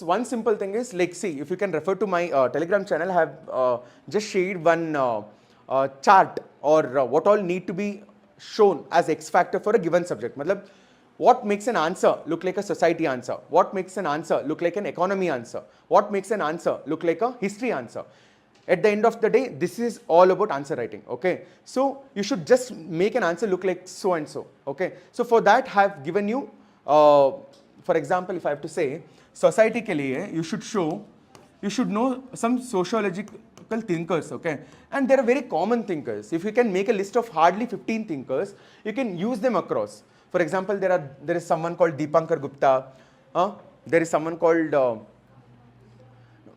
one simple thing is, like, see, if you can refer to my Telegram channel, I have just shared one chart or what all need to be shown as X factor for a given subject. Matlab, what makes an answer look like a society answer? What makes an answer look like an economy answer? What makes an answer look like a history answer? At the end of the day, this is all about answer writing, okay? So you should just make an answer look like so and so, okay? So for that, I have given you, for example, if I have to say, society ke liye, you should know some sociological thinkers, okay? And there are very common thinkers. If you can make a list of hardly 15 thinkers, you can use them across. For example, there is someone called Dipankar Gupta, there is someone called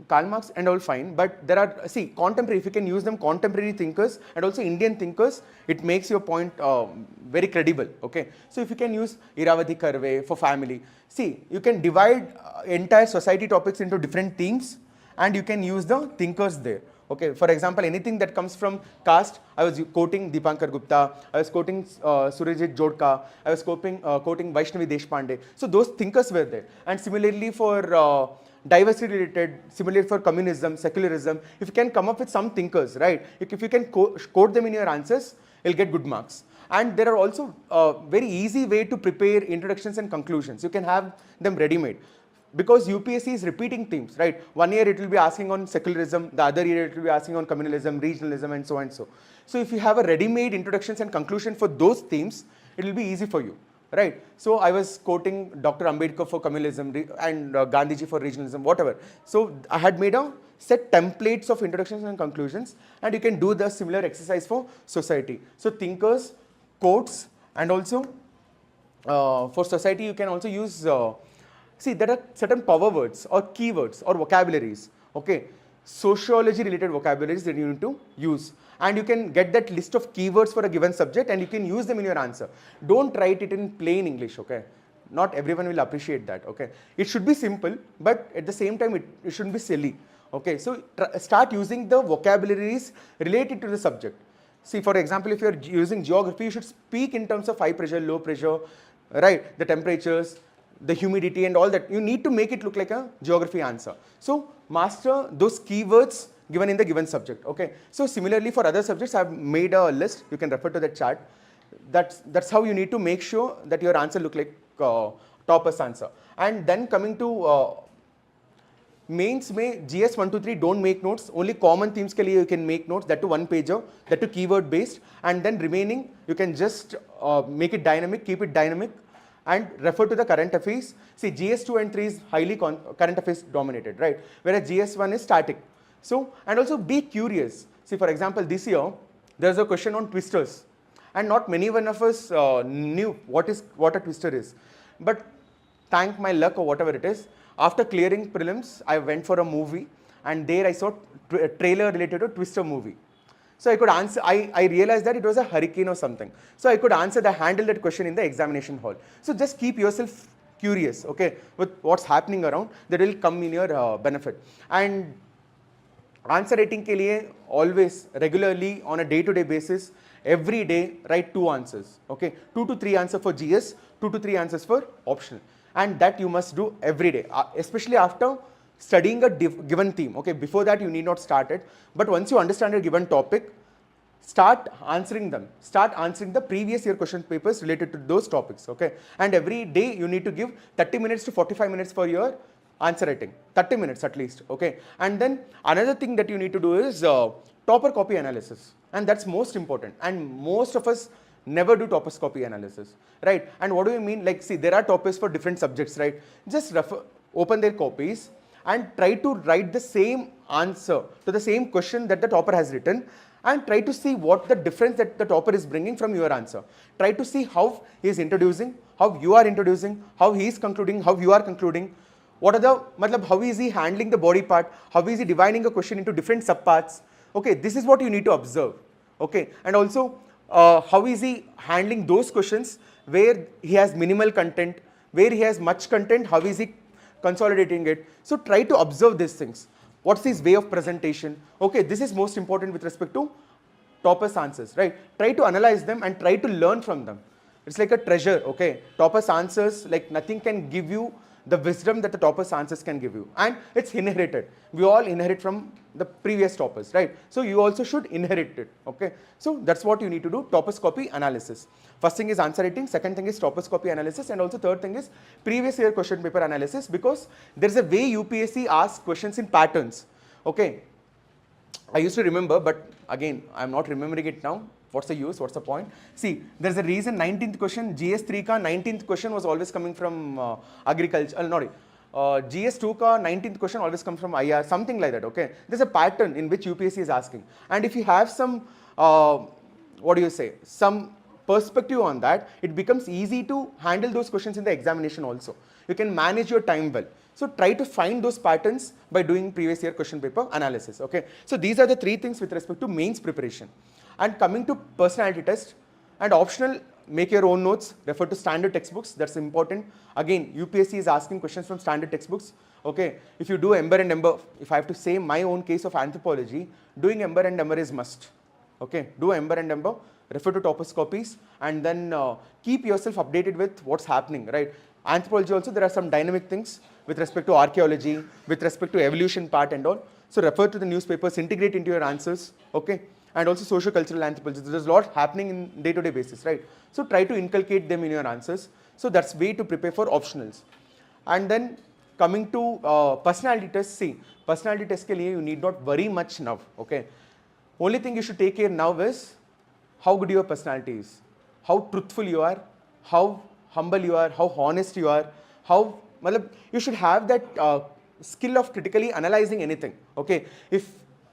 Karl Marx and all fine, but there are, see, contemporary, if you can use them, contemporary thinkers and also Indian thinkers, it makes your point very credible, okay? So if you can use Iravati Karve for family, see, you can divide entire society topics into different themes and you can use the thinkers there. Okay, for example, anything that comes from caste, I was quoting Dipankar Gupta, I was quoting Surajit Jodka, I was quoting Vaishnavi Deshpande. So those thinkers were there. And similarly for diversity related, similarly for communism, secularism, if you can come up with some thinkers, right? If you can quote them in your answers, you'll get good marks. And there are also very easy way to prepare introductions and conclusions. You can have them ready-made. Because UPSC is repeating themes, right? 1 year it will be asking on secularism, the other year it will be asking on communalism, regionalism, and so and so. So if you have a ready-made introductions and conclusion for those themes, it will be easy for you, right? So I was quoting Dr. Ambedkar for communalism and Gandhiji for regionalism, whatever. So I had made a set templates of introductions and conclusions, and you can do the similar exercise for society. So thinkers, quotes, and also for society you can also use see, there are certain power words or keywords or vocabularies, okay? Sociology related vocabularies that you need to use. And you can get that list of keywords for a given subject and you can use them in your answer. Don't write it in plain English, okay? Not everyone will appreciate that, okay? It should be simple, but at the same time, it shouldn't be silly, okay? So start using the vocabularies related to the subject. See, for example, if you're using geography, you should speak in terms of high pressure, low pressure, right? The temperatures, the humidity and all that. You need to make it look like a geography answer. So master those keywords given in the given subject, okay? So similarly for other subjects, I've made a list. You can refer to that chart. That's how you need to make sure that your answer look like topper's answer. And then coming to mains mein GS 1 2 3 don't make notes. Only common themes ke liye you can make notes. That to one pager, that to keyword based, and then remaining you can just make it dynamic, keep it dynamic, and refer to the current affairs. See, GS2 and 3 is highly current affairs dominated, right? Whereas GS1 is static. So, and also be curious. See, for example, this year, there's a question on twisters. And not many one of us knew what a twister is. But thank my luck or whatever it is, after clearing prelims, I went for a movie. And there I saw a trailer related to twister movie. So I could answer, I realized that it was a hurricane or something. So I could handle that question in the examination hall. So just keep yourself curious, okay, with what's happening around. That will come in your benefit. And answer writing ke liye, always, regularly, on a day-to-day basis, every day, write 2 answers, okay? 2 to 3 answers for GS, 2 to 3 answers for optional. And that you must do every day, especially after studying a given theme, okay? Before that, you need not start it. But once you understand a given topic, start answering them. Start answering the previous year question papers related to those topics, okay? And every day, you need to give 30 minutes to 45 minutes for your answer writing. 30 minutes at least, okay? And then another thing that you need to do is topper copy analysis. And that's most important. And most of us never do topper's copy analysis, right? And what do you mean? Like, see, there are toppers for different subjects, right? Just open their copies and try to write the same answer to the same question that the topper has written, and try to see what the difference that the topper is bringing from your answer. Try to see how he is introducing, how you are introducing, how he is concluding, how you are concluding. What are the, how is he handling the body part? How is he dividing a question into different subparts? Okay, this is what you need to observe. okay? And also, how is he handling those questions where he has minimal content, where he has much content, how is he consolidating it? So try to observe these things. What's his way of presentation? Okay, this is most important with respect to toppers' answers, right? Try to analyze them and try to learn from them. It's like a treasure, okay? Toppers' answers, like nothing can give you the wisdom that the toppers' answers can give you. And it's inherited. We all inherit from the previous toppers, right? So you also should inherit it, okay? So that's what you need to do, toppers copy analysis. First thing is answer writing, second thing is toppers copy analysis, and also third thing is previous year question paper analysis, because there's a way UPSC asks questions in patterns, okay? I used to remember, but again, I'm not remembering it now. What's the use? What's the point? See, there's a reason 19th question, GS3 ka 19th question was always coming from agriculture, GS2 ka 19th question always comes from IAS, something like that, okay? There's a pattern in which UPSC is asking. And if you have some, some perspective on that, it becomes easy to handle those questions in the examination also. You can manage your time well. So try to find those patterns by doing previous year question paper analysis, okay? So these are the three things with respect to mains preparation. And coming to personality test and optional, make your own notes, refer to standard textbooks, that's important. Again, UPSC is asking questions from standard textbooks, okay? If you do Ember and Ember, if I have to say my own case of anthropology, doing Ember and Ember is must, okay? Do Ember and Ember, refer to toppers copies, and then keep yourself updated with what's happening, right? Anthropology also, there are some dynamic things with respect to archaeology, with respect to evolution part and all. So refer to the newspapers, integrate into your answers, okay? And also socio-cultural anthropology. There's a lot happening in day-to-day basis, right? So try to inculcate them in your answers. So that's way to prepare for optionals. And then coming to personality tests, see, personality test ke liye you need not worry much now, okay? Only thing you should take care now is how good your personality is, how truthful you are, how humble you are, how honest you are, how, you should have that skill of critically analyzing anything, okay?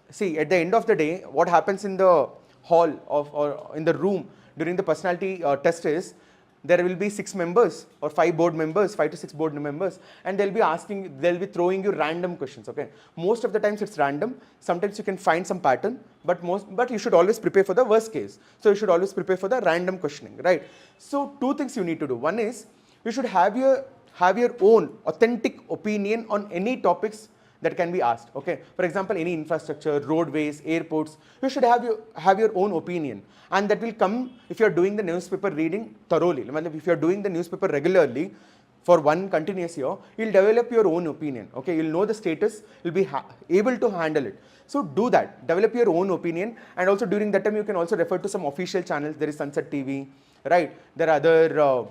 See, at the end of the day, what happens in the hall or in the room during the personality test is, there will be 6 members or 5 board members, 5 to 6 board members, and they'll be throwing you random questions, okay? Most of the times it's random. Sometimes you can find some pattern, but you should always prepare for the worst case. So you should always prepare for the random questioning, right? So 2 things you need to do. One is, you should have your own authentic opinion on any topics that can be asked, okay? For example, any infrastructure, roadways, airports, you should have your own opinion. And that will come if you're doing the newspaper reading thoroughly. If you're doing the newspaper regularly for one continuous year, you'll develop your own opinion, okay? You'll know the status, you'll be able to handle it. So do that, develop your own opinion. And also during that time, you can also refer to some official channels. There is Sunset TV, right? There are other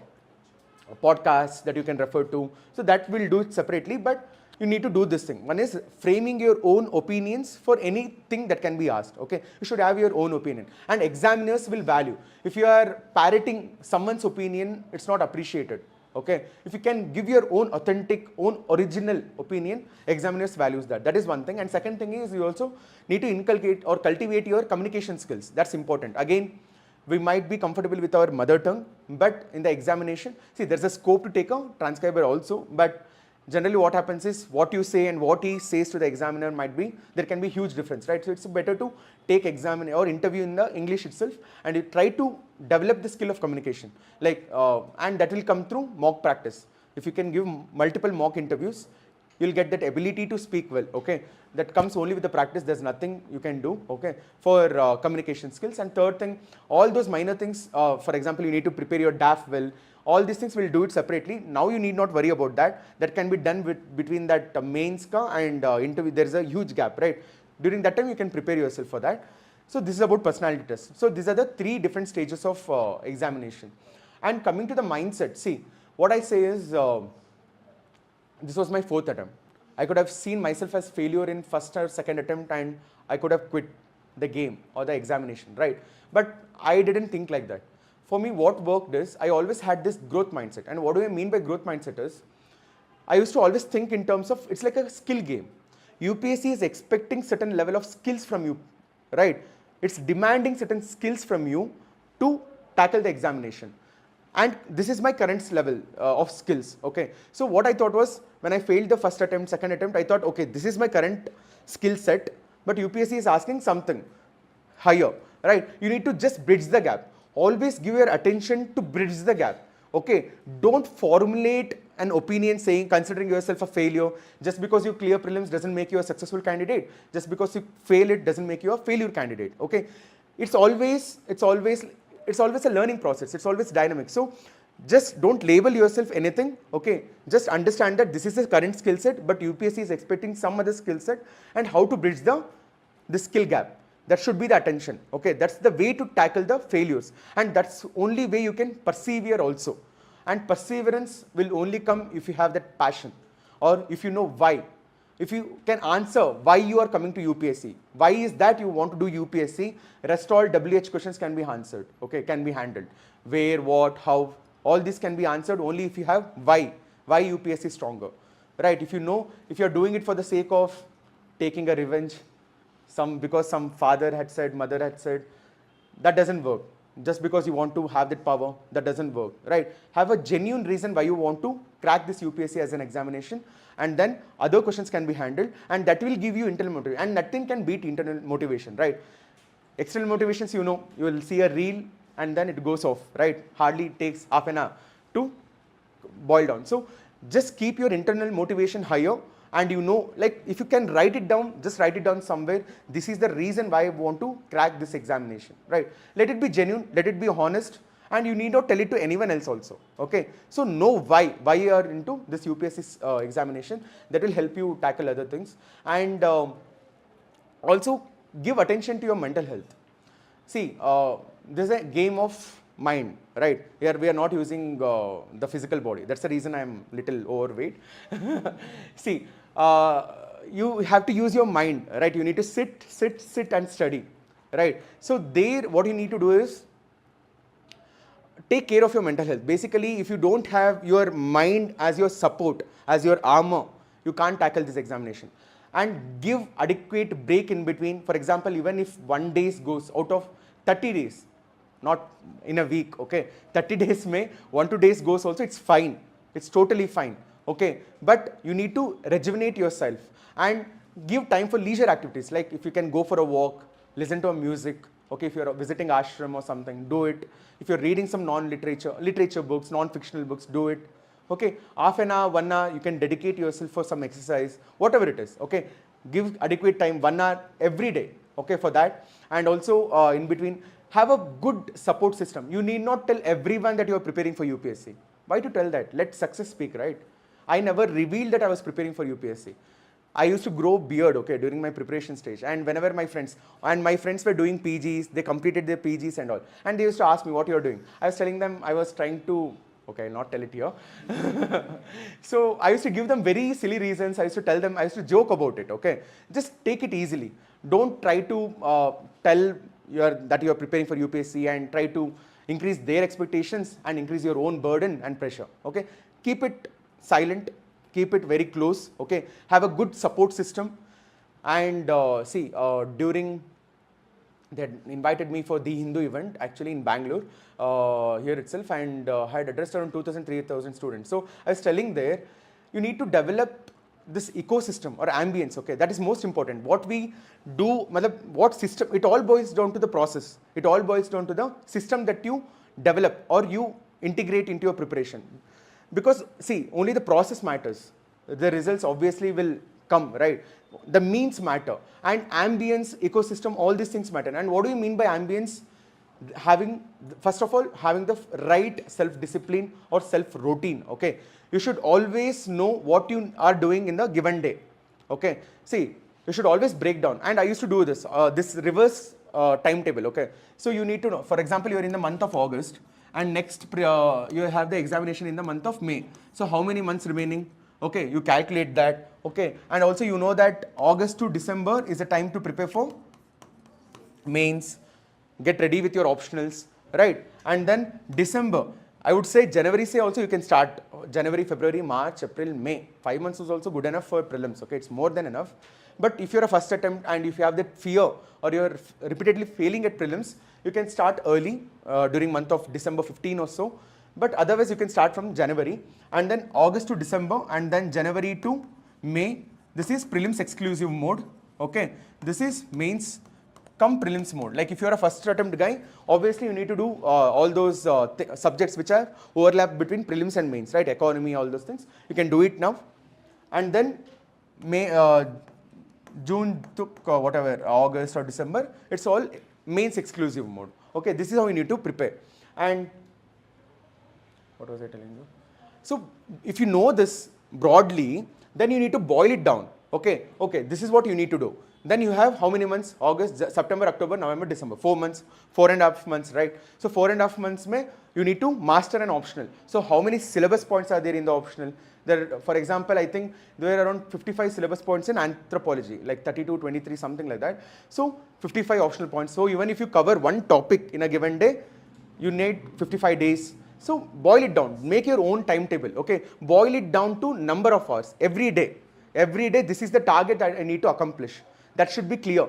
podcasts that you can refer to. So that will do it separately, but you need to do this thing. One is framing your own opinions for anything that can be asked, okay? You should have your own opinion. And examiners will value. If you are parroting someone's opinion, it's not appreciated, okay? If you can give your own authentic, own original opinion, examiners values that. That is one thing. And second thing is, you also need to inculcate or cultivate your communication skills. That's important. Again, we might be comfortable with our mother tongue, but in the examination, see, there's a scope to take a transcriber also, but generally what happens is, what you say and what he says to the examiner there can be huge difference, right? So it's better to take examine or interview in the English itself, and you try to develop the skill of communication. And that will come through mock practice. If you can give multiple mock interviews, you'll get that ability to speak well, okay? That comes only with the practice. There's nothing you can do, okay, for communication skills. And third thing, all those minor things, for example, you need to prepare your DAF well. All these things will do it separately. Now you need not worry about that. That can be done between that mains and interview. There is a huge gap, right? During that time, you can prepare yourself for that. So this is about personality test. So these are the 3 different stages of examination. And coming to the mindset, see, what I say is, this was my 4th attempt. I could have seen myself as failure in first or second attempt, and I could have quit the game or the examination, right? But I didn't think like that. For me, what worked is, I always had this growth mindset. And what do I mean by growth mindset is, I used to always think in terms of, it's like a skill game. UPSC is expecting certain level of skills from you, right? It's demanding certain skills from you to tackle the examination. And this is my current level of skills, okay? So what I thought was, when I failed the first attempt, second attempt, I thought, okay, this is my current skill set, but UPSC is asking something higher, right? You need to just bridge the gap. Always give your attention to bridge the gap. Okay, don't formulate an opinion saying, considering yourself a failure. Just because you clear prelims doesn't make you a successful candidate. Just because you fail it doesn't make you a failure candidate. Okay, it's always a learning process. It's always dynamic. So just don't label yourself anything. Okay, just understand that this is the current skill set, but UPSC is expecting some other skill set, and how to bridge the skill gap. That should be the attention. Okay, that's the way to tackle the failures, and that's the only way you can persevere also. And perseverance will only come if you have that passion, or if you know why. If you can answer why you are coming to UPSC, why is that you want to do UPSC, rest all WH questions can be answered, okay, can be handled. Where, what, how, all this can be answered only if you have why UPSC is stronger, right? If you know, if you're doing it for the sake of taking a revenge, because some father had said, mother had said, that doesn't work. Just because you want to have that power, that doesn't work, right? Have a genuine reason why you want to crack this UPSC as an examination, and then other questions can be handled, and that will give you internal motivation, and nothing can beat internal motivation, right? External motivations, you know, you will see a reel and then it goes off, right? Hardly takes half an hour to boil down. So just keep your internal motivation higher, and you know, like if you can write it down, just write it down somewhere. This is the reason why I want to crack this examination, right? Let it be genuine, let it be honest, and you need not tell it to anyone else also, okay? So know why you are into this UPSC examination. That will help you tackle other things. And also give attention to your mental health. See, there's a game of mind, right? Here we are not using the physical body. That's the reason I'm little overweight. See, you have to use your mind, right? You need to sit and study, right? So there, what you need to do is take care of your mental health. Basically, if you don't have your mind as your support, as your armor, you can't tackle this examination. And give adequate break in between. For example, even if 1 day goes out of 30 days, not in a week, okay? 30 days may, 1-2 days goes also, it's fine. It's totally fine, okay? But you need to rejuvenate yourself and give time for leisure activities. Like if you can go for a walk, listen to a music, okay? If you're visiting ashram or something, do it. If you're reading some literature books, non-fictional books, do it. Okay, half an hour, 1 hour, you can dedicate yourself for some exercise, whatever it is, okay? Give adequate time, 1 hour every day, okay, for that. And also in between, have a good support system. You need not tell everyone that you are preparing for UPSC. Why to tell that? Let success speak, right? I never revealed that I was preparing for UPSC. I used to grow beard, okay, during my preparation stage. And whenever my friends were doing PGs, they completed their PGs and all. And they used to ask me, what you're doing? I was telling them I was trying to, okay, not tell it here. So I used to give them very silly reasons. I used to tell them, I used to joke about it, okay? Just take it easily. Don't try to tell that you are preparing for UPSC and try to increase their expectations and increase your own burden and pressure, okay? Keep it silent, keep it very close, okay? Have a good support system. And during, they had invited me for the Hindu event, actually in Bangalore, here itself, and I had addressed around 2,000-3,000 students. So I was telling there, you need to develop this ecosystem or ambience, okay? That is most important. What we do, what system, it all boils down to the process. It all boils down to the system that you develop or you integrate into your preparation. Because see, only the process matters. The results obviously will come, right? The means matter, and ambience, ecosystem, all these things matter. And what do you mean by ambience? First of all, having the right self-discipline or self-routine, okay? You should always know what you are doing in the given day, okay? See, you should always break down. And I used to do this, this reverse timetable, okay? So you need to know, for example, you are in the month of August, and next you have the examination in the month of May. So how many months remaining? Okay, you calculate that, okay? And also you know that August to December is a time to prepare for mains, get ready with your optionals, right? And then December, I would say January say also you can start January, February, March, April, May. 5 months is also good enough for prelims, okay? It's more than enough. But if you're a first attempt and if you have that fear or you're repeatedly failing at prelims, you can start early during month of December 15 or so. But otherwise you can start from January, and then August to December, and then January to May. This is prelims exclusive mode, okay? This is mains come prelims mode. Like if you're a first attempt guy, obviously you need to do all those subjects which are overlap between prelims and mains, right? Economy, all those things. You can do it now. And then June to whatever, August or December, it's all mains exclusive mode. Okay, this is how you need to prepare. And what was I telling you? So if you know this broadly, then you need to boil it down. Okay, this is what you need to do. Then you have how many months? August, September, October, November, December. 4 months, 4.5 months, right? So 4.5 months mein you need to master an optional. So how many syllabus points are there in the optional? There, for example, I think there are around 55 syllabus points in anthropology, like 32, 23, something like that. So 55 optional points. So even if you cover one topic in a given day, you need 55 days. So boil it down, make your own timetable, okay? Boil it down to number of hours every day. Every day, this is the target that I need to accomplish. That should be clear.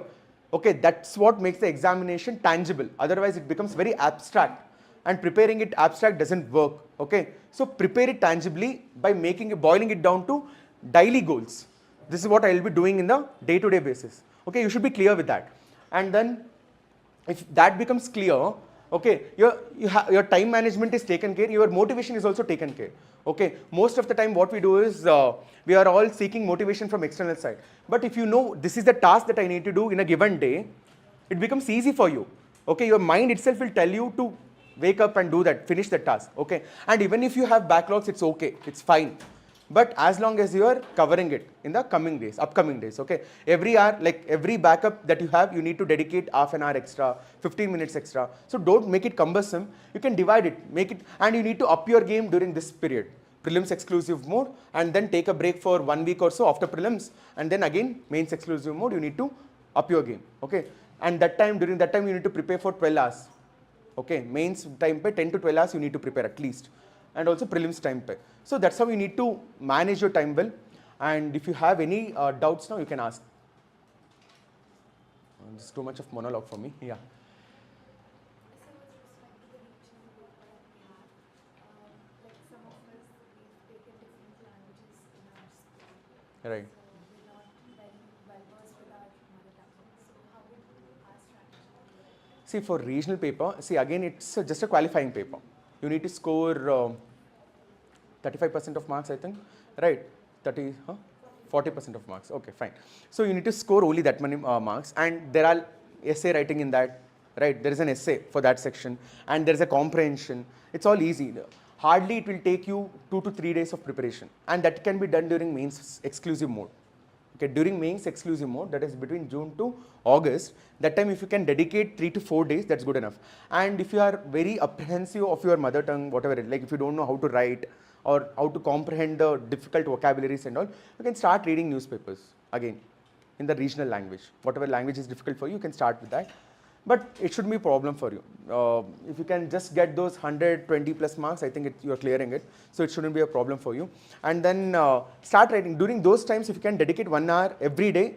Okay, that's what makes the examination tangible. Otherwise, it becomes very abstract. And preparing it abstract doesn't work, okay? So prepare it tangibly by boiling it down to daily goals. This is what I will be doing in the day-to-day basis. Okay, you should be clear with that. And then, if that becomes clear, okay, your time management is taken care, your motivation is also taken care. Okay, most of the time what we do is we are all seeking motivation from external side. But if you know this is the task that I need to do in a given day, it becomes easy for you. Okay, your mind itself will tell you to wake up and do that, finish the task. Okay, and even if you have backlogs, it's okay, it's fine. But as long as you are covering it in the coming days, upcoming days, okay? Every hour, like every backup that you have, you need to dedicate half an hour extra, 15 minutes extra. So don't make it cumbersome. You can divide it, make it, and you need to up your game during this period. Prelims exclusive mode, and then take a break for 1 week or so after prelims, and then again, mains exclusive mode, you need to up your game, okay? And during that time, you need to prepare for 12 hours. Okay, mains time pe 10 to 12 hours you need to prepare at least, and also prelims time pe. So that's how you need to manage your time well. And if you have any doubts now, you can ask. It's too much of monologue for me. Yeah. Right. See, for regional paper, see again it's just a qualifying paper. You need to score 35% of marks, I think, right? 40% of marks. Okay, fine. So you need to score only that many marks, and there are essay writing in that, right? There is an essay for that section, and there is a comprehension. It's all easy. Hardly it will take you 2 to 3 days of preparation, and that can be done during mains exclusive mode. Okay, during mains exclusive mode, that is between June to August, that time if you can dedicate 3 to 4 days, that's good enough. And if you are very apprehensive of your mother tongue, whatever, like if you don't know how to write or how to comprehend the difficult vocabularies and all, you can start reading newspapers again in the regional language. Whatever language is difficult for you, you can start with that. But it shouldn't be a problem for you. If you can just get those 120 plus marks, I think you are clearing it. So it shouldn't be a problem for you. And then start writing. During those times, if you can dedicate 1 hour every day,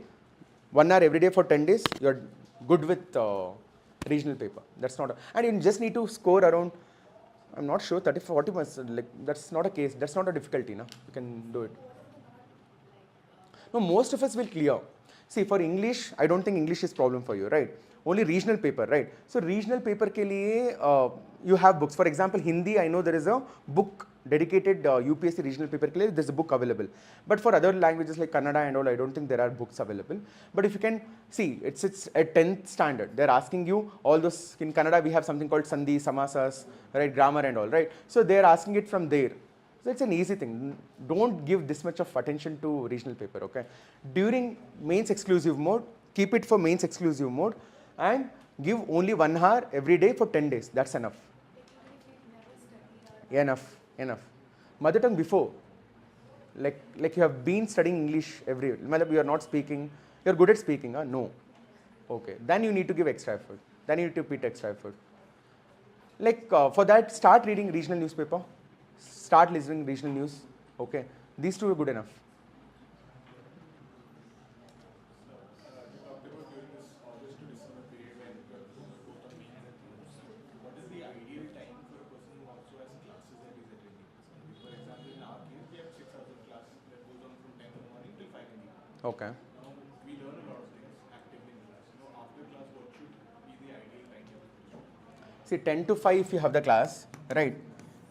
1 hour every day for 10 days, you're good with regional paper. That's not, and you just need to score around, I'm not sure, 30, 40 months. Like, that's not a case. That's not a difficulty. No? You can do it. No, most of us will clear. See, for English, I don't think English is problem for you, right? Only regional paper, right? So regional paper ke liye, you have books. For example, Hindi, I know there is a book dedicated UPSC regional paper ke liye, there's a book available. But for other languages like Kannada and all, I don't think there are books available. But if you can see, it's at 10th standard. They're asking you all those, in Kannada we have something called Sandhi, Samasas, right? Grammar and all, right? So they're asking it from there. So it's an easy thing. Don't give this much of attention to regional paper, okay? During mains exclusive mode, keep it for mains exclusive mode, and give only 1 hour every day for 10 days. That's enough. Enough. Mother tongue before. Like you have been studying English you are not speaking, you're good at speaking, huh? No. Okay. Then you need to give extra effort. Then you need to repeat extra effort. Like for that, start reading regional newspaper. Start listening regional news. Okay. These two are good enough. Okay. We learn a lot of things actively in class. After class, what should See, 10 to 5 if you have the class, right?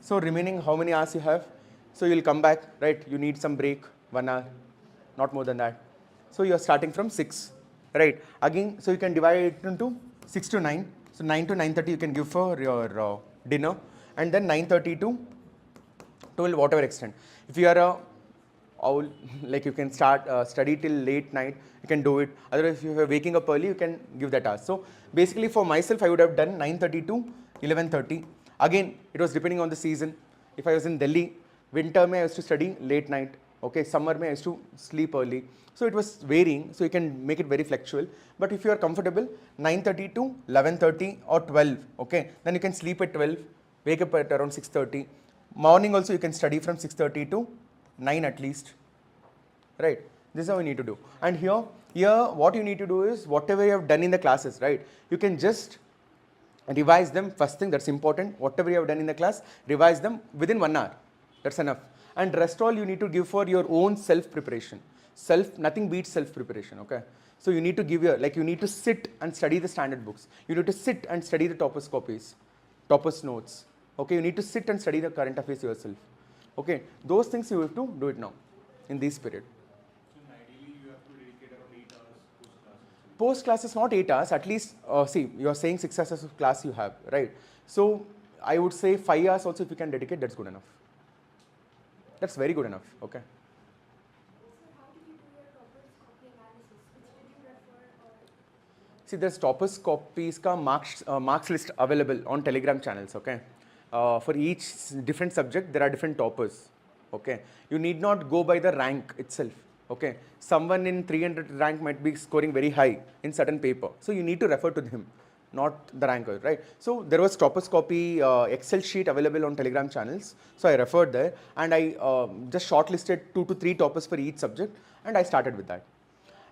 So remaining how many hours you have? So you'll come back, right? You need some break, 1 hour, not more than that. So you're starting from 6, right? Again, so you can divide it into 6 to 9. So 9 to 9:30 you can give for your dinner, and then 9:30 to 12, whatever extent. If you are a owl, like you can start study till late night, you can do it. Otherwise, if you are waking up early, you can give that task. So basically for myself, I would have done 9:30 to 11:30. Again, it was depending on the season. If I was in Delhi, winter I used to study late night. Okay, summer I used to sleep early. So it was varying, so you can make it very fluctual. But if you are comfortable, 9:30 to 11:30 or 12, okay, then you can sleep at 12, wake up at around 6:30. Morning also you can study from 6:30 to 9 at least, right? This is how you need to do. And here what you need to do is whatever you have done in the classes, right? You can just revise them. First thing that's important, whatever you have done in the class, revise them within 1 hour. That's enough. And rest all you need to give for your own self preparation. Nothing beats self preparation, okay? So you need to give you need to sit and study the standard books. You need to sit and study the toppers copies, toppers notes. Okay, you need to sit and study the current affairs yourself. Okay, those things you have to do it now, in this period. So ideally you have to dedicate around 8 hours post-class. Post class is not 8 hours, at least, see, you are saying 6 hours of class you have, right? So I would say 5 hours also if you can dedicate, that's good enough. That's very good enough, okay? So how did you do your toppers copy analysis? Which did you refer or? See, there's toppers copies ka marks list available on Telegram channels, okay? For each different subject, there are different toppers, okay? You need not go by the rank itself, okay? Someone in 300 rank might be scoring very high in certain paper. So you need to refer to him, not the ranker, right? So there was toppers copy Excel sheet available on Telegram channels. So I referred there and I just shortlisted 2 to 3 toppers for each subject and I started with that.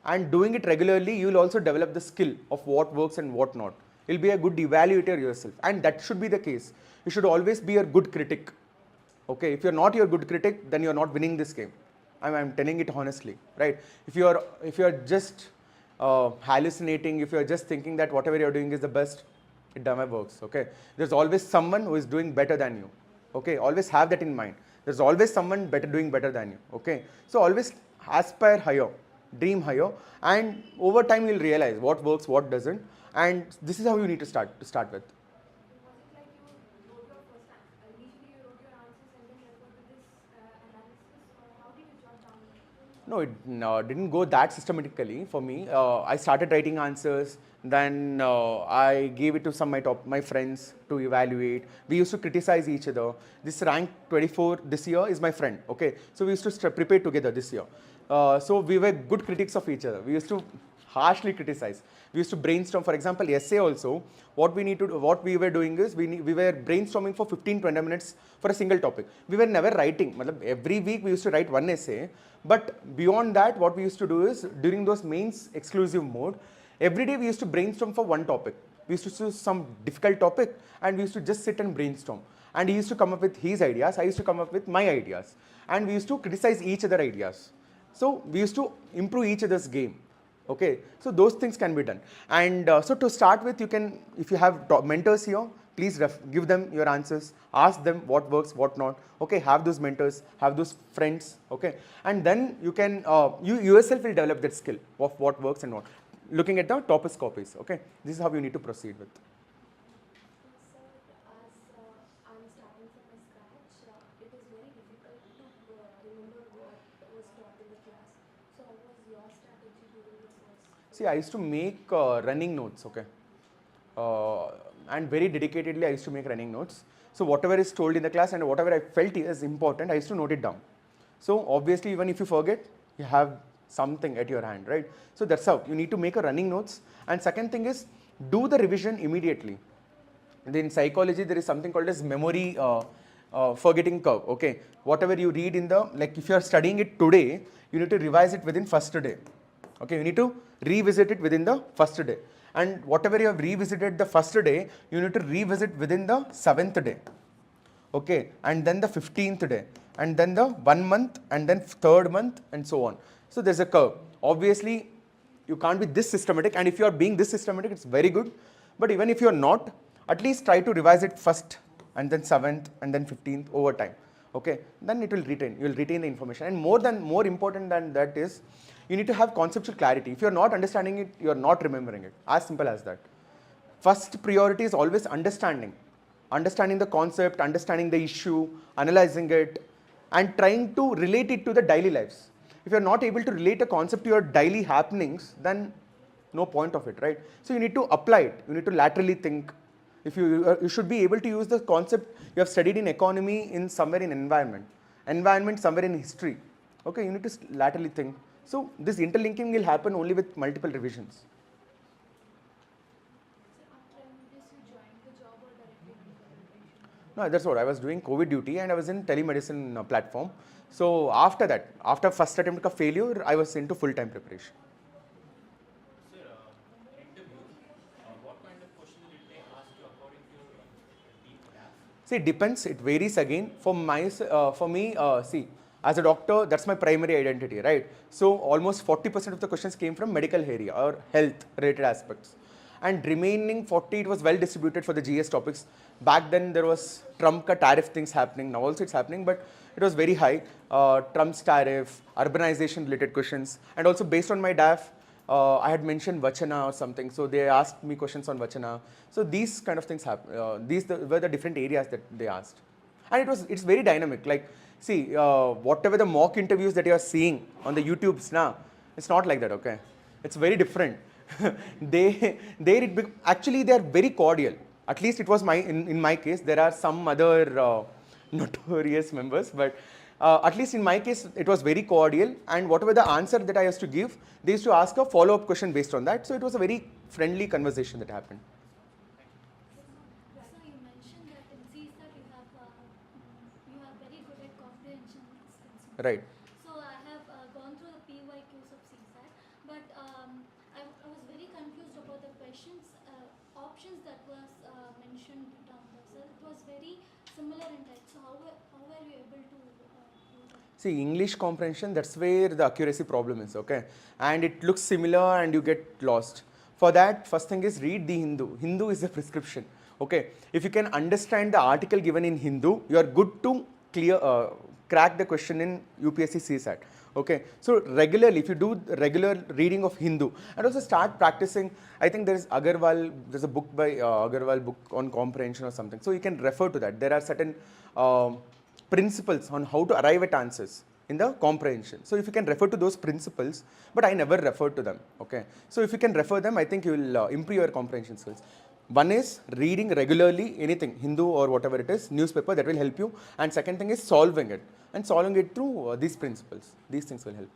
And doing it regularly, you will also develop the skill of what works and what not. You'll be a good evaluator yourself, and that should be the case. You should always be a good critic. Okay, if you're not your good critic, then you're not winning this game. I'm telling it honestly, right? If you're just hallucinating, if you're just thinking that whatever you're doing is the best, it never works. Okay, there's always someone who is doing better than you. Okay, always have that in mind. There's always someone doing better than you. Okay, so always aspire higher, dream higher, and over time you'll realize what works, what doesn't, and this is how you need to start with. Was it like you wrote your first time? Initially you wrote your answers and then referred to this analysis, or how did you jot down? No, it didn't go that systematically for me. I started writing answers, then I gave it to my friends to evaluate. We used to criticize each other. This rank 24 this year is my friend, okay? So we used to prepare together this year. So we were good critics of each other. We used to harshly criticize. We used to brainstorm, for example, essay also. What we were doing is we were brainstorming for 15-20 minutes for a single topic. We were never writing. Every week we used to write one essay, but beyond that, what we used to do is during those mains exclusive mode, every day we used to brainstorm for one topic. We used to choose some difficult topic and we used to just sit and brainstorm. And he used to come up with his ideas, I used to come up with my ideas. And we used to criticize each other ideas. So we used to improve each other's game. Okay, so those things can be done. And so to start with, you can, if you have mentors here, please give them your answers, ask them what works, what not. Okay, have those mentors, have those friends. Okay, and then you can, you yourself will develop that skill of what works and not. Looking at the toppers copies. Okay, this is how you need to proceed with. So as I'm starting from the scratch, it is very difficult to remember what was taught in the class. So what was your strategy during this course? See, I used to make running notes, okay? And very dedicatedly, I used to make running notes. So whatever is told in the class and whatever I felt is important, I used to note it down. So obviously, even if you forget, you have something at your hand, right? So that's how you need to make a running notes. And second thing is, do the revision immediately. And in psychology, there is something called as memory forgetting curve, okay? Whatever you read in the, like if you are studying it today, you need to revise it within first day. Okay, you need to revisit it within the first day. And whatever you have revisited the first day, you need to revisit within the 7th day. Okay, and then the 15th day, and then the 1 month, and then 3rd month, and so on. So there's a curve. Obviously, you can't be this systematic, and if you are being this systematic, it's very good. But even if you are not, At least try to revise it first and then 7th and then 15th over time. Okay, then it will retain, you will retain the information. And more important than that is, you need to have conceptual clarity. If you're not understanding it, you're not remembering it. As simple as that. First priority is always understanding. Understanding the concept, understanding the issue, analyzing it, and trying to relate it to the daily lives. If you're not able to relate a concept to your daily happenings, then no point of it, right? So you need to apply it. You need to laterally think. If you should be able to use the concept you have studied in economy in somewhere in environment somewhere in history. Okay, you need to laterally think. So this interlinking will happen only with multiple revisions. So after MBBS, you joined the job or directly into the preparation? No, that's what I was doing COVID duty and I was in telemedicine platform. So after that, after first attempt of failure, I was into full-time preparation. Sir, interview, what kind of questions did they ask you according to the lab? See, it depends. It varies again. For me, see, as a doctor, that's my primary identity, right? So almost 40% of the questions came from medical area or health-related aspects, and remaining 40, it was well distributed for the GS topics. Back then, there was Trump ka tariff things happening. Now also it's happening, but it was very high. Trump's tariff, urbanization-related questions, and also based on my DAF, I had mentioned Vachana or something, so they asked me questions on Vachana. So these kind of things happen. These were the different areas that they asked, and it's very dynamic. Like, see, whatever the mock interviews that you are seeing on the YouTubes now, it's not like that. Okay, it's very different. Actually they are very cordial. At least it was in my case. There are some other notorious members, but at least in my case, it was very cordial, and whatever the answer that I used to give, they used to ask a follow-up question based on that. So it was a very friendly conversation that happened. So you mentioned that in CSAT you have very good at comprehension skills. Right. So I have gone through the PYQs of CSAT, but I was very confused about the questions, options that was mentioned down there. So it was very similar in type. So how were you able to do that? See, English comprehension, that's where the accuracy problem is, okay? And it looks similar and you get lost. For that, first thing is read the Hindu. Hindu is a prescription, okay? If you can understand the article given in Hindu, you are good to crack the question in UPSC CSAT, okay? So regularly, if you do regular reading of Hindu, and also start practicing, I think there's Agarwal, there's a book by Agarwal book on comprehension or something. So you can refer to that. There are certain principles on how to arrive at answers in the comprehension. So if you can refer to those principles, but I never referred to them, okay? So if you can refer them, I think you will improve your comprehension skills. One is reading regularly anything, Hindu or whatever it is, newspaper, that will help you. And second thing is solving it. And solving it through these principles. These things will help.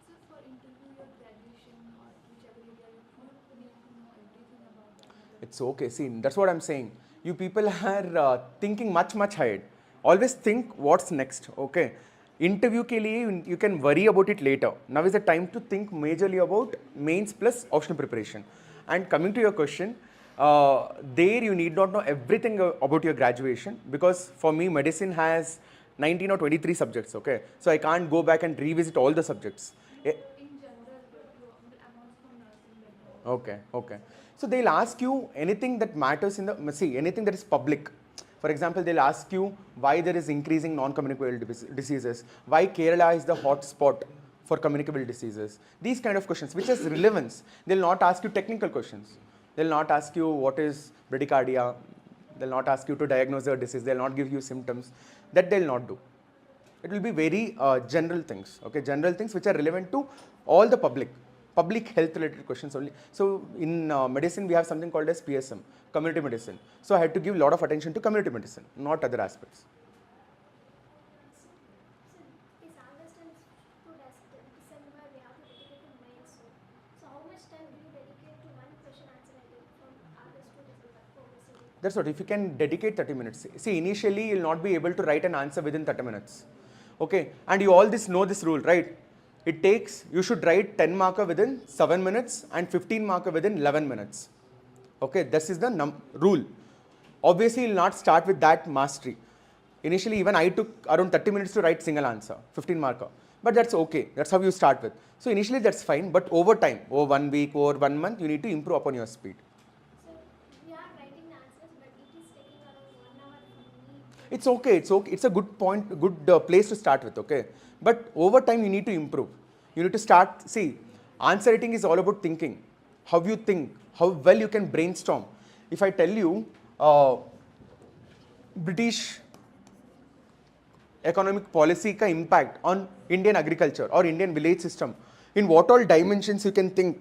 So for interview your graduation or whichever area you need to know everything about that. It's okay. See, that's what I'm saying. You people are thinking much ahead. Always think what's next, okay? Interview ke liye you can worry about it later. Now is the time to think majorly about mains plus optional preparation. And coming to your question, there you need not know everything about your graduation, because for me medicine has 19 or 23 subjects, okay? So I can't go back and revisit all the subjects. In general, I'm also from nursing background. Okay. So they'll ask you anything that matters anything that is public. For example, they'll ask you why there is increasing non-communicable diseases, why Kerala is the hot spot for communicable diseases. These kind of questions, which has relevance. They'll not ask you technical questions. They'll not ask you what is bradycardia. They'll not ask you to diagnose a disease. They'll not give you symptoms. That they'll not do. It will be very general things, okay? General things which are relevant to all the public health related questions only. So in medicine, we have something called as PSM, community medicine. So I had to give a lot of attention to community medicine, not other aspects. So is August and December we have to dedicate to mains. So how much time do you dedicate to one question answer writing from August to December for receiving? That's what, if you can dedicate 30 minutes. See, initially you'll not be able to write an answer within 30 minutes. Okay, and you all know this rule, right? You should write 10 marker within 7 minutes and 15 marker within 11 minutes. Okay, this is the rule. Obviously, you'll not start with that mastery. Initially, even I took around 30 minutes to write single answer, 15 marker. But that's okay, that's how you start with. So initially that's fine, but over time, over 1 week, over 1 month, you need to improve upon your speed. So we are writing It's okay. It's a good point, good place to start with. Okay, but over time you need to improve. You need to start. See, answer writing is all about thinking. How you think, how well you can brainstorm. If I tell you, British economic policy ka impact on Indian agriculture or Indian village system, in what all dimensions you can think,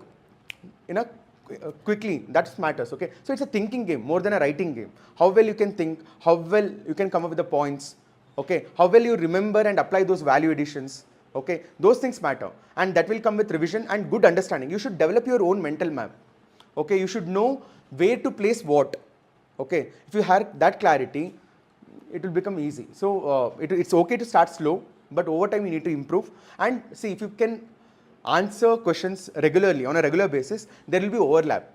quickly, that matters. Okay, so it's a thinking game more than a writing game. How well you can think, how well you can come up with the points, okay, how well you remember and apply those value additions, okay, those things matter, and that will come with revision and good understanding. You should develop your own mental map. Okay, you should know where to place what. Okay, if you have that clarity, it will become easy. So it's okay to start slow, but over time you need to improve. And see, if you can answer questions regularly on a regular basis, there will be overlap.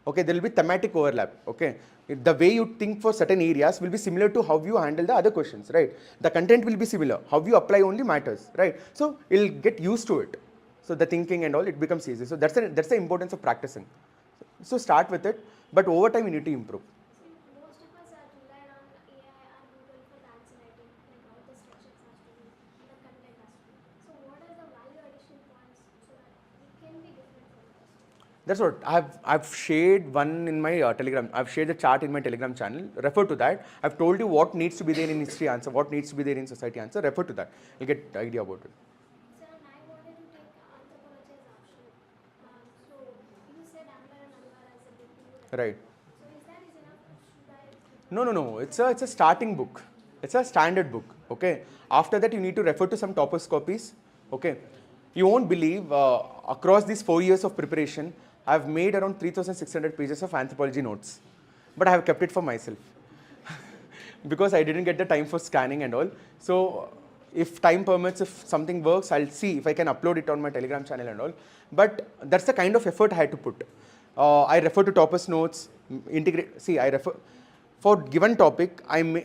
Okay, there will be thematic overlap. Okay, the way you think for certain areas will be similar to how you handle the other questions, right? The content will be similar. How you apply only matters, right? So you'll get used to it. So the thinking and all, it becomes easy. So that's the importance of practicing. So start with it, but over time you need to improve. Most of us are relied on AI or Google for the answer writing, like how the structures has to be, the content has to be. So what are the value addition points so that we can be different from others? That's what I've shared one in my Telegram. I've shared the chart in my Telegram channel. Refer to that. I've told you what needs to be there in history answer, what needs to be there in society answer. Refer to that. You'll get idea about it. Sir, and I wanted to take anthropology as option. So you said Amber and Anwar as a big two. Right. So is that enough? Should I? No. It's a starting book. It's a standard book. Okay. After that, you need to refer to some toppers copies. Okay. You won't believe across these 4 years of preparation, I've made around 3,600 pages of anthropology notes, but I have kept it for myself because I didn't get the time for scanning and all. So if time permits, if something works, I'll see if I can upload it on my Telegram channel and all. But that's the kind of effort I had to put. I refer to toppers notes, integrate. See, I refer for given topic. Right?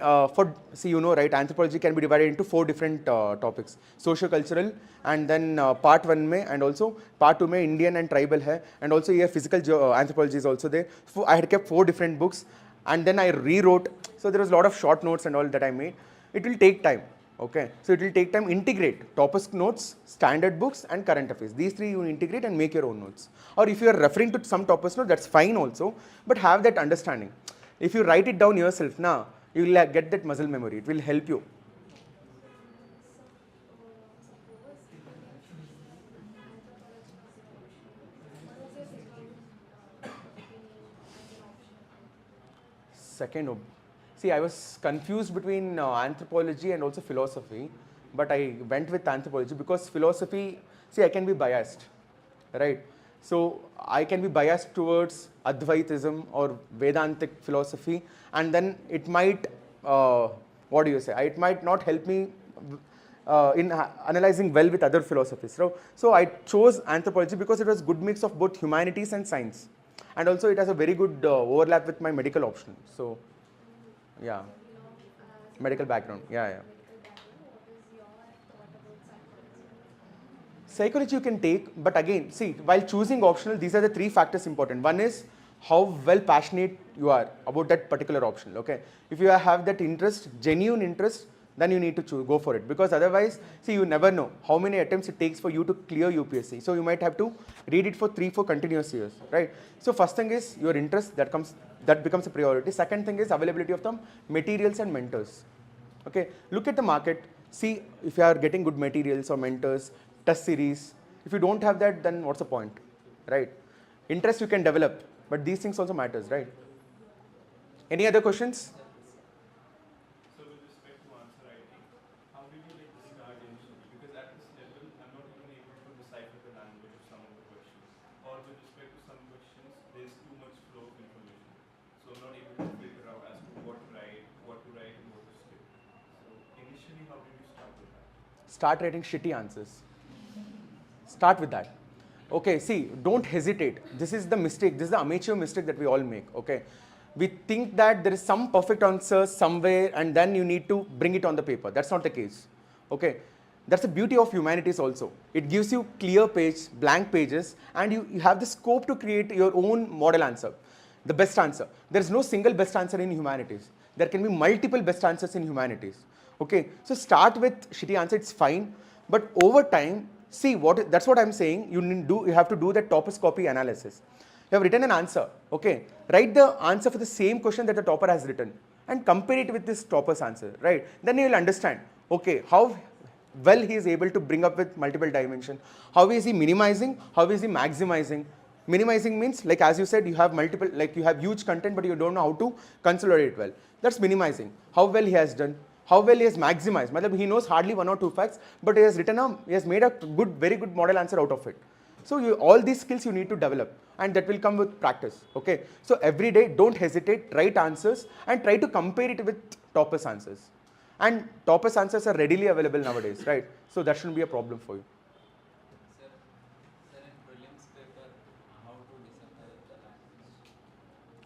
Anthropology can be divided into 4 different topics: socio-cultural, and then part 1 में, and also part 2 में Indian and tribal है, and also here physical anthropology is also there. I had kept 4 different books, and then I rewrote. So there was a lot of short notes and all that I made. It will take time. Okay, so it will take time. Integrate toppers notes, standard books, and current affairs. These 3 you integrate and make your own notes. Or if you are referring to some toppers note, that's fine also, but have that understanding. If you write it down yourself, now you will get that muscle memory. It will help you. Second, see, I was confused between anthropology and also philosophy, but I went with anthropology because philosophy, see, I can be biased, right? So I can be biased towards Advaitism or Vedantic philosophy, and then it might, it might not help me in analyzing well with other philosophies. So I chose anthropology because it was good mix of both humanities and science, and also it has a very good overlap with my medical option. So, yeah, medical background. Yeah. Psychology you can take, but again, see, while choosing optional, these are the 3 factors important. One is how well passionate you are about that particular optional. Okay, if you have that interest, genuine interest, then you need to go for it, because otherwise, see, you never know how many attempts it takes for you to clear UPSC. So you might have to read it for 3-4 continuous years, right? So first thing is your interest, that becomes a priority. Second thing is availability of the materials and mentors. Okay, look at the market, see if you are getting good materials or mentors, test series. If you don't have that, then what's the point, right? Interest you can develop, but these things also matters, right? Any other questions? So with respect to answer writing, how did you start initially? Because at this level, I'm not even able to decipher the language of some of the questions. Or with respect to some questions, there's too much flow of information. So I'm not able to figure out as to what to write, and what to skip. So initially, how did you start with that? Start writing shitty answers. Start with that. Okay, see, don't hesitate. This is the mistake. This is the amateur mistake that we all make. Okay, we think that there is some perfect answer somewhere and then you need to bring it on the paper. That's not the case. Okay, that's the beauty of humanities also. It gives you clear page, blank pages, and you have the scope to create your own model answer, the best answer. There is no single best answer in humanities. There can be multiple best answers in humanities. Okay, so start with shitty answer, it's fine, but over time, see that's what I'm saying. You have to do that toposcopy analysis. You have written an answer, okay? Write the answer for the same question that the topper has written and compare it with this topper's answer, right? Then you will understand, okay, how well he is able to bring up with multiple dimension. How is he minimizing? How is he maximizing? Minimizing means, like as you said, you have multiple, like you have huge content, but you don't know how to consolidate it well. That's minimizing. How well he has done. How well he has maximized. Matlab, he knows hardly 1 or 2 facts, but he has made a very good model answer out of it. So all these skills you need to develop, and that will come with practice. Okay. So every day, don't hesitate, write answers, and try to compare it with toppers' answers. And toppers' answers are readily available nowadays, right? So that shouldn't be a problem for you. Sir, in prelims paper, how to decipher the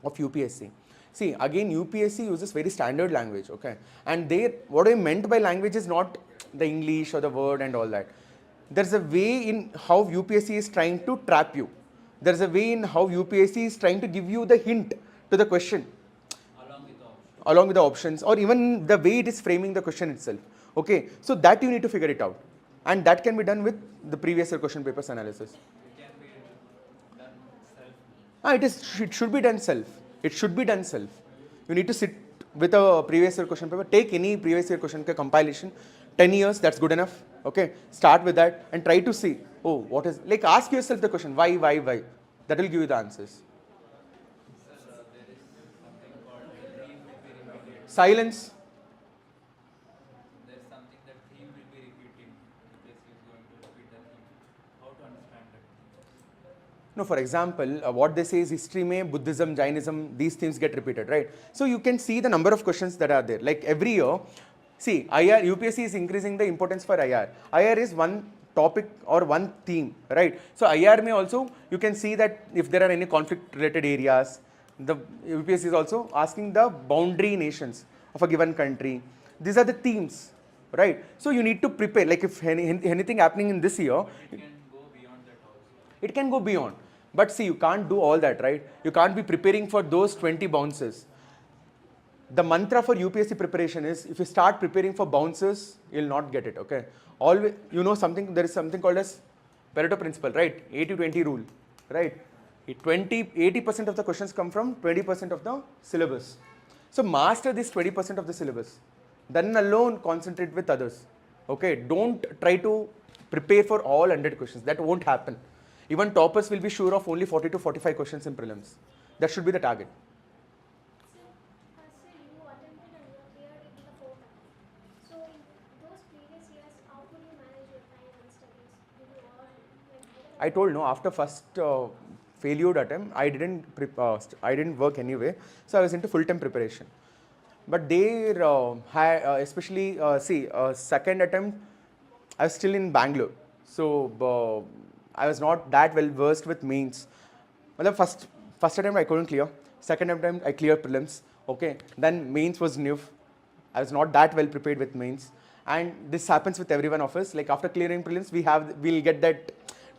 language? Of UPSC. See, again, UPSC uses very standard language, okay? And what I meant by language is not the English or the word and all that. There's a way in how UPSC is trying to trap you. There's a way in how UPSC is trying to give you the hint to the question. Along with the options, or even the way it is framing the question itself. Okay, so that you need to figure it out. And that can be done with the previous year question papers analysis. It can be done self. It should be done self. It should be done self. You need to sit with a previous year question paper, take any previous year question compilation, 10 years, that's good enough. Okay, start with that and try to see, oh, what is, like ask yourself the question, why? That will give you the answers. Sir, there is something called the theme will be repeated. Silence. There is something that theme will be repeating. UPSC is going to repeat the theme. How to understand that? No, for example, what they say is history mein Buddhism, Jainism, these themes get repeated, right? So you can see the number of questions that are there. Like every year, see, UPSC is increasing the importance for IR. IR is one topic or one theme, right? So IR may also, you can see that if there are any conflict related areas, the UPSC is also asking the boundary nations of a given country. These are the themes, right? So you need to prepare, like if anything happening in this year, It can go beyond that also. it can go beyond. But see, you can't do all that, right? You can't be preparing for those 20 bounces. The mantra for UPSC preparation is, if you start preparing for bounces, you'll not get it, okay? Always, there is something called as Pareto principle, right? 80-20 rule, right? 80% of the questions come from 20% of the syllabus. So master this 20% of the syllabus. Then alone concentrate with others, okay? Don't try to prepare for all 100 questions. That won't happen. Even toppers will be sure of only 40 to 45 questions in prelims. That should be the target. So you attempted and you cleared it the 4 times. So in those previous years, how could you manage your time and studies? Did you all I told no, after first failure attempt, I didn't work anyway, so I was into full-time preparation. But there, especially second attempt, I was still in Bangalore, so I was not that well versed with mains. Well, the first attempt I couldn't clear. Second attempt I cleared prelims. Okay, then mains was new. I was not that well prepared with mains, and this happens with every one of us. Like after clearing prelims, we'll get that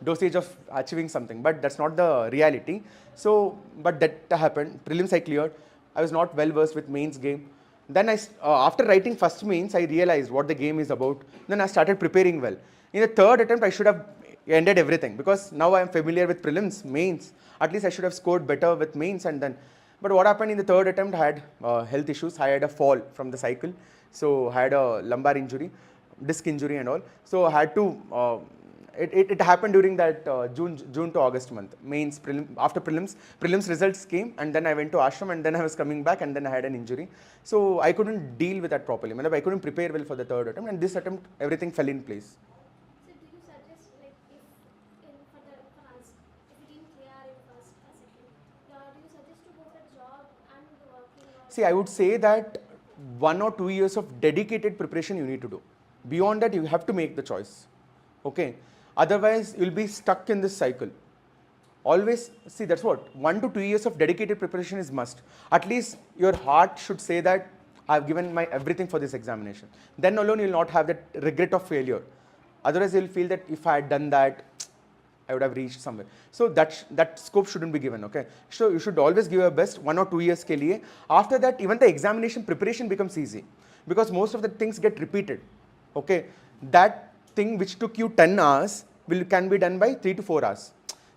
dosage of achieving something, but that's not the reality. So, but that happened. Prelims I cleared. I was not well versed with mains game. Then after writing first mains, I realized what the game is about. Then I started preparing well. In the third attempt, I should have ended everything because now I am familiar with prelims, mains. At least I should have scored better with mains and then. But what happened in the third attempt, I had health issues. I had a fall from the cycle. So I had a lumbar injury, disc injury and all. So I had to, it happened during that June to August month. Mains, after prelims results came and then I went to ashram and then I was coming back and then I had an injury. So I couldn't deal with that properly. I couldn't prepare well for the third attempt and this attempt, everything fell in place. So do you suggest like if you didn't clear in first or second, do you suggest to go for job and working? See, I would say that 1 or 2 years of dedicated preparation you need to do. Beyond that, you have to make the choice. Okay. Otherwise, you'll be stuck in this cycle. Always, see, that's what 1 to 2 years of dedicated preparation is must. At least your heart should say that I've given my everything for this examination. Then alone, you'll not have that regret of failure. Otherwise, you'll feel that if I had done that, I would have reached somewhere. So that scope shouldn't be given, okay? So you should always give your best 1 or 2 years ke liye. After that, even the examination preparation becomes easy because most of the things get repeated, okay? That thing which took you 10 hours can be done by 3 to 4 hours.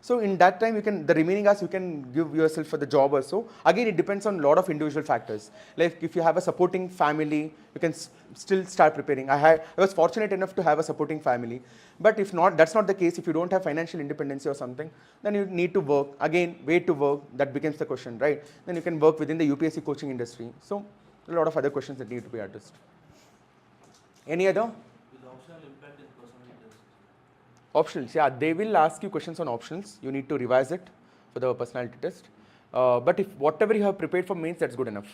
So in that time, the remaining hours you can give yourself for the job also. Again, it depends on a lot of individual factors. Like if you have a supporting family, you can still start preparing. I was fortunate enough to have a supporting family. But if not, that's not the case. If you don't have financial independence or something, then you need to work. Again, way to work, that becomes the question, right? Then you can work within the UPSC coaching industry. So a lot of other questions that need to be addressed. Any other? Optionals, yeah, they will ask you questions on optionals. You need to revise it for the personality test. But if whatever you have prepared for mains, that's good enough.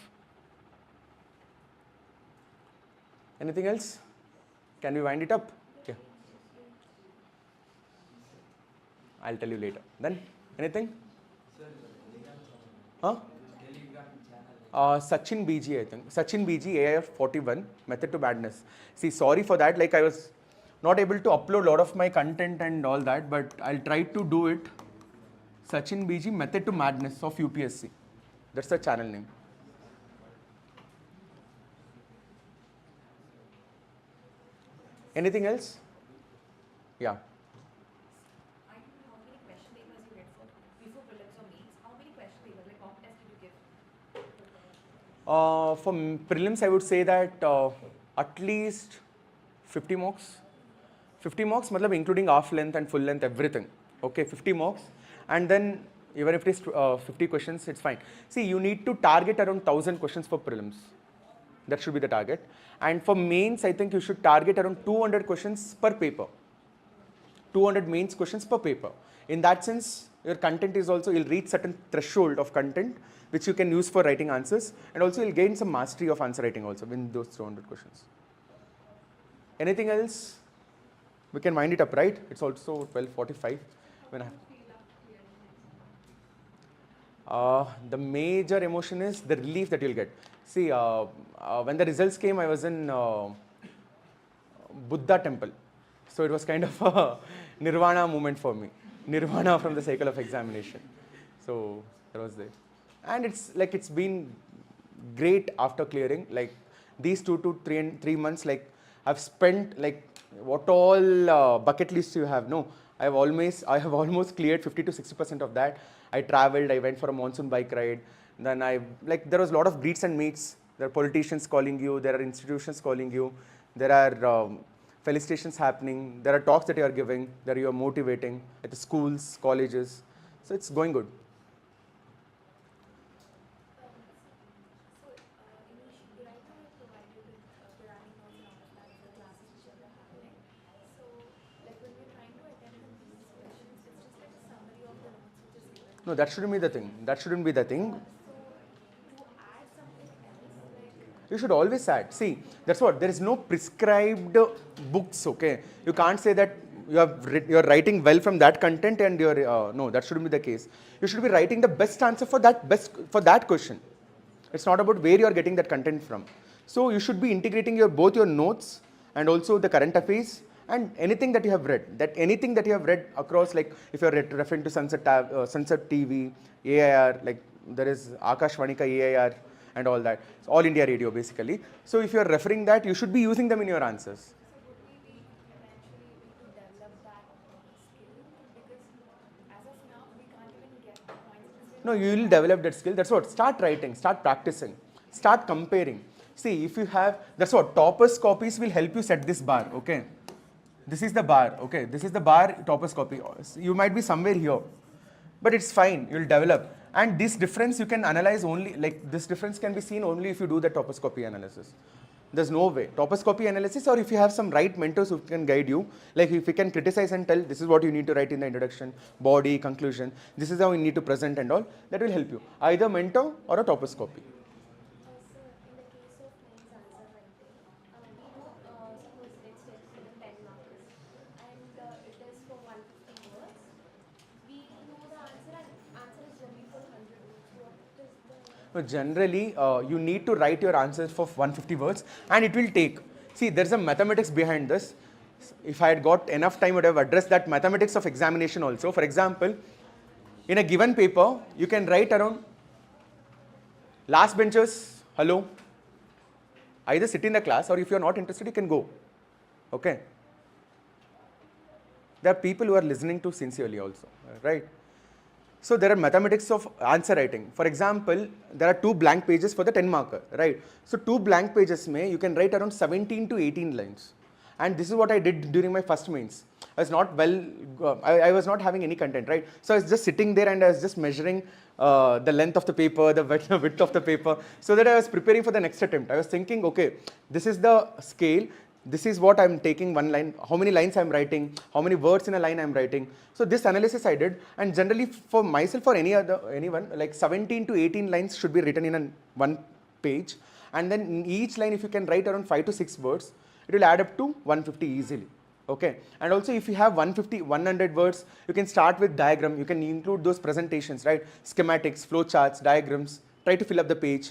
Anything else? Can we wind it up? Yeah. I'll tell you later. Then, anything? Huh? Sachin B G, I think. Sachin B G, AIF 41, Method to Madness. See, sorry for that. Like I was not able to upload a lot of my content and all that, but I'll try to do it. Sachin B G, Method to Madness of UPSC. That's the channel name. Anything else? Yeah. I don't know how many question papers you read for before prelims or mains. How many question papers, like mock test did you give? For prelims, I would say that at least 50 mocks. 50 mocks, matlab including half length and full length, everything. Okay, 50 mocks. And then even if it is 50 questions, it's fine. See, you need to target around 1,000 questions for prelims. That should be the target. And for mains, I think you should target around 200 questions per paper. 200 mains questions per paper. In that sense, your content is also, you'll reach certain threshold of content which you can use for writing answers, and also you'll gain some mastery of answer writing also in those 200 questions. Anything else? We can wind it up, right? It's also 12:45. When the major emotion is the relief that you'll get. See, when the results came, I was in Buddha temple. So it was kind of a nirvana moment for me. Nirvana from the cycle of examination. So that was there. And it's been great after clearing. Like these 2 to 3 months, like I've spent like what all bucket lists you have. No, I have almost cleared 50 to 60% of that. I traveled, I went for a monsoon bike ride. Then there was a lot of greets and meets. There are politicians calling you, there are institutions calling you, there are felicitations happening, there are talks that you are giving, that you are motivating at the schools, colleges. So it's going good. So, initially, right now I provide you with the running notes and all of that for the classes which are happening. So, like when we're trying to attend the these questions, it's just like a summary of the notes which is given. No, that shouldn't be the thing. That shouldn't be the thing. So, to add something else, like You should always add. See, that's what. There is no prescribed books, okay? You can't say that you're writing well from that content and no, that shouldn't be the case. You should be writing the best answer for that question. It's not about where you're getting that content from. So you should be integrating both your notes and also the current affairs and anything that you have read. Anything that you have read across, like if you're referring to Sunset TV, AIR, like there is Akashvanika AIR and all that. It's all India radio basically. So if you're referring that, you should be using them in your answers. so would we be eventually able to develop that skill? Because as of now, we can't even get the points. Because No, you will develop that skill. That's what. Start writing, start practicing, start comparing. See, if you have, that's what, toppers copies will help you set this bar, okay? This is the bar, okay? This is the bar toppers copy. You might be somewhere here, but it's fine, you'll develop. And this difference you can analyze only, like this difference can be seen only if you do the toppers copy analysis. There's no way. Toppers copy analysis, or if you have some right mentors who can guide you, like if you can criticize and tell, this is what you need to write in the introduction, body, conclusion, this is how you need to present and all, that will help you. Either mentor or a toppers copy. sir, in the case of men's answer writing, we know, suppose let's take the 10 marks, and it is for 150 words. We know the answer, and answer is only for 100 words. What is the... But generally, you need to write your answers for 150 words, and it will take. See, there's a mathematics behind this. If I had got enough time, I would have addressed that mathematics of examination also. For example, in a given paper, you can write around last benchers, hello. Either sit in the class, or if you are not interested, you can go. Okay. There are people who are listening to sincerely also, right? So there are mathematics of answer writing. For example, there are 2 blank pages for the 10 marker, right? So 2 blank pages you can write around 17 to 18 lines. And this is what I did during my first mains. I was not I was not having any content, right? So I was just sitting there and I was just measuring the length of the paper, the width of the paper, so that I was preparing for the next attempt. I was thinking, okay, this is the scale. This is what I'm taking one line, how many lines I'm writing, how many words in a line I'm writing. So this analysis I did, and generally for myself or anyone, like 17 to 18 lines should be written in one page. And then in each line, if you can write around 5 to 6 words, it will add up to 150 easily. Okay. And also if you have 100 words, you can start with diagram. You can include those presentations, right? Schematics, flow charts, diagrams, try to fill up the page.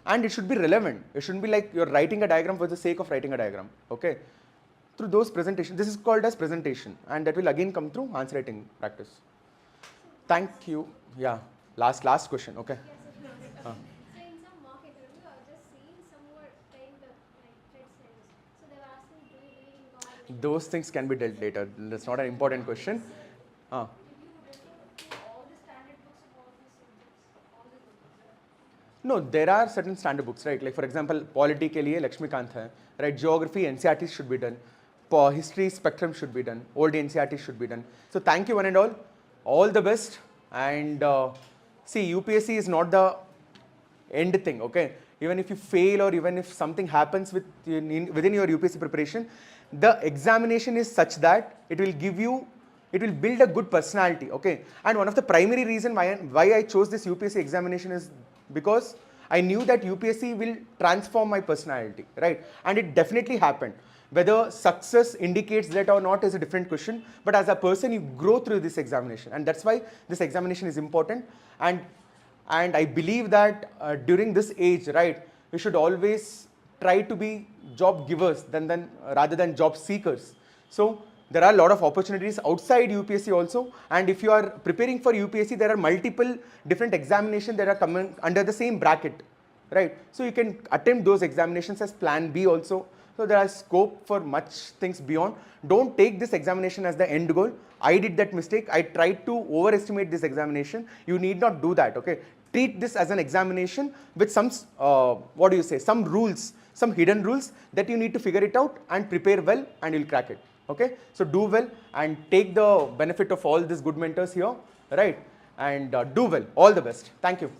And it should be relevant. It shouldn't be like you're writing a diagram for the sake of writing a diagram. Okay. Through those presentations, this is called as presentation, and that will again come through answer writing practice. Thank you. Yeah. Last question. Okay. Yes, of course. So in some mock interview, I was just seeing some were trying to like thread scenarios. So they were asking, do you believe in God? Those things can be dealt later. That's not an important question. Did you refer to all the standard books of all these subjects? All the books? No, there are certain standard books, right? Like for example, polity ke liye Lakshmikant hai, right? Geography, NCERT should be done. History, spectrum should be done. Old NCERT should be done. So thank you one and all. All the best. And see, UPSC is not the end thing, okay? Even if you fail or even if something happens within your UPSC preparation, the examination is such that it will build a good personality, okay? And one of the primary reason why I chose this UPSC examination is because I knew that UPSC will transform my personality, right? And it definitely happened. Whether success indicates that or not is a different question, but as a person, you grow through this examination. And that's why this examination is important. And I believe that during this age, right, we should always try to be job givers rather than job seekers. So there are a lot of opportunities outside UPSC also. And if you are preparing for UPSC, there are multiple different examinations that are coming under the same bracket, right? So you can attempt those examinations as plan B also. So there is scope for much things beyond. Don't take this examination as the end goal. I did that mistake. I tried to overestimate this examination. You need not do that, okay? Treat this as an examination with some, some rules, some hidden rules that you need to figure it out and prepare well, and you'll crack it, okay? So do well and take the benefit of all these good mentors here, right? And do well. All the best. Thank you.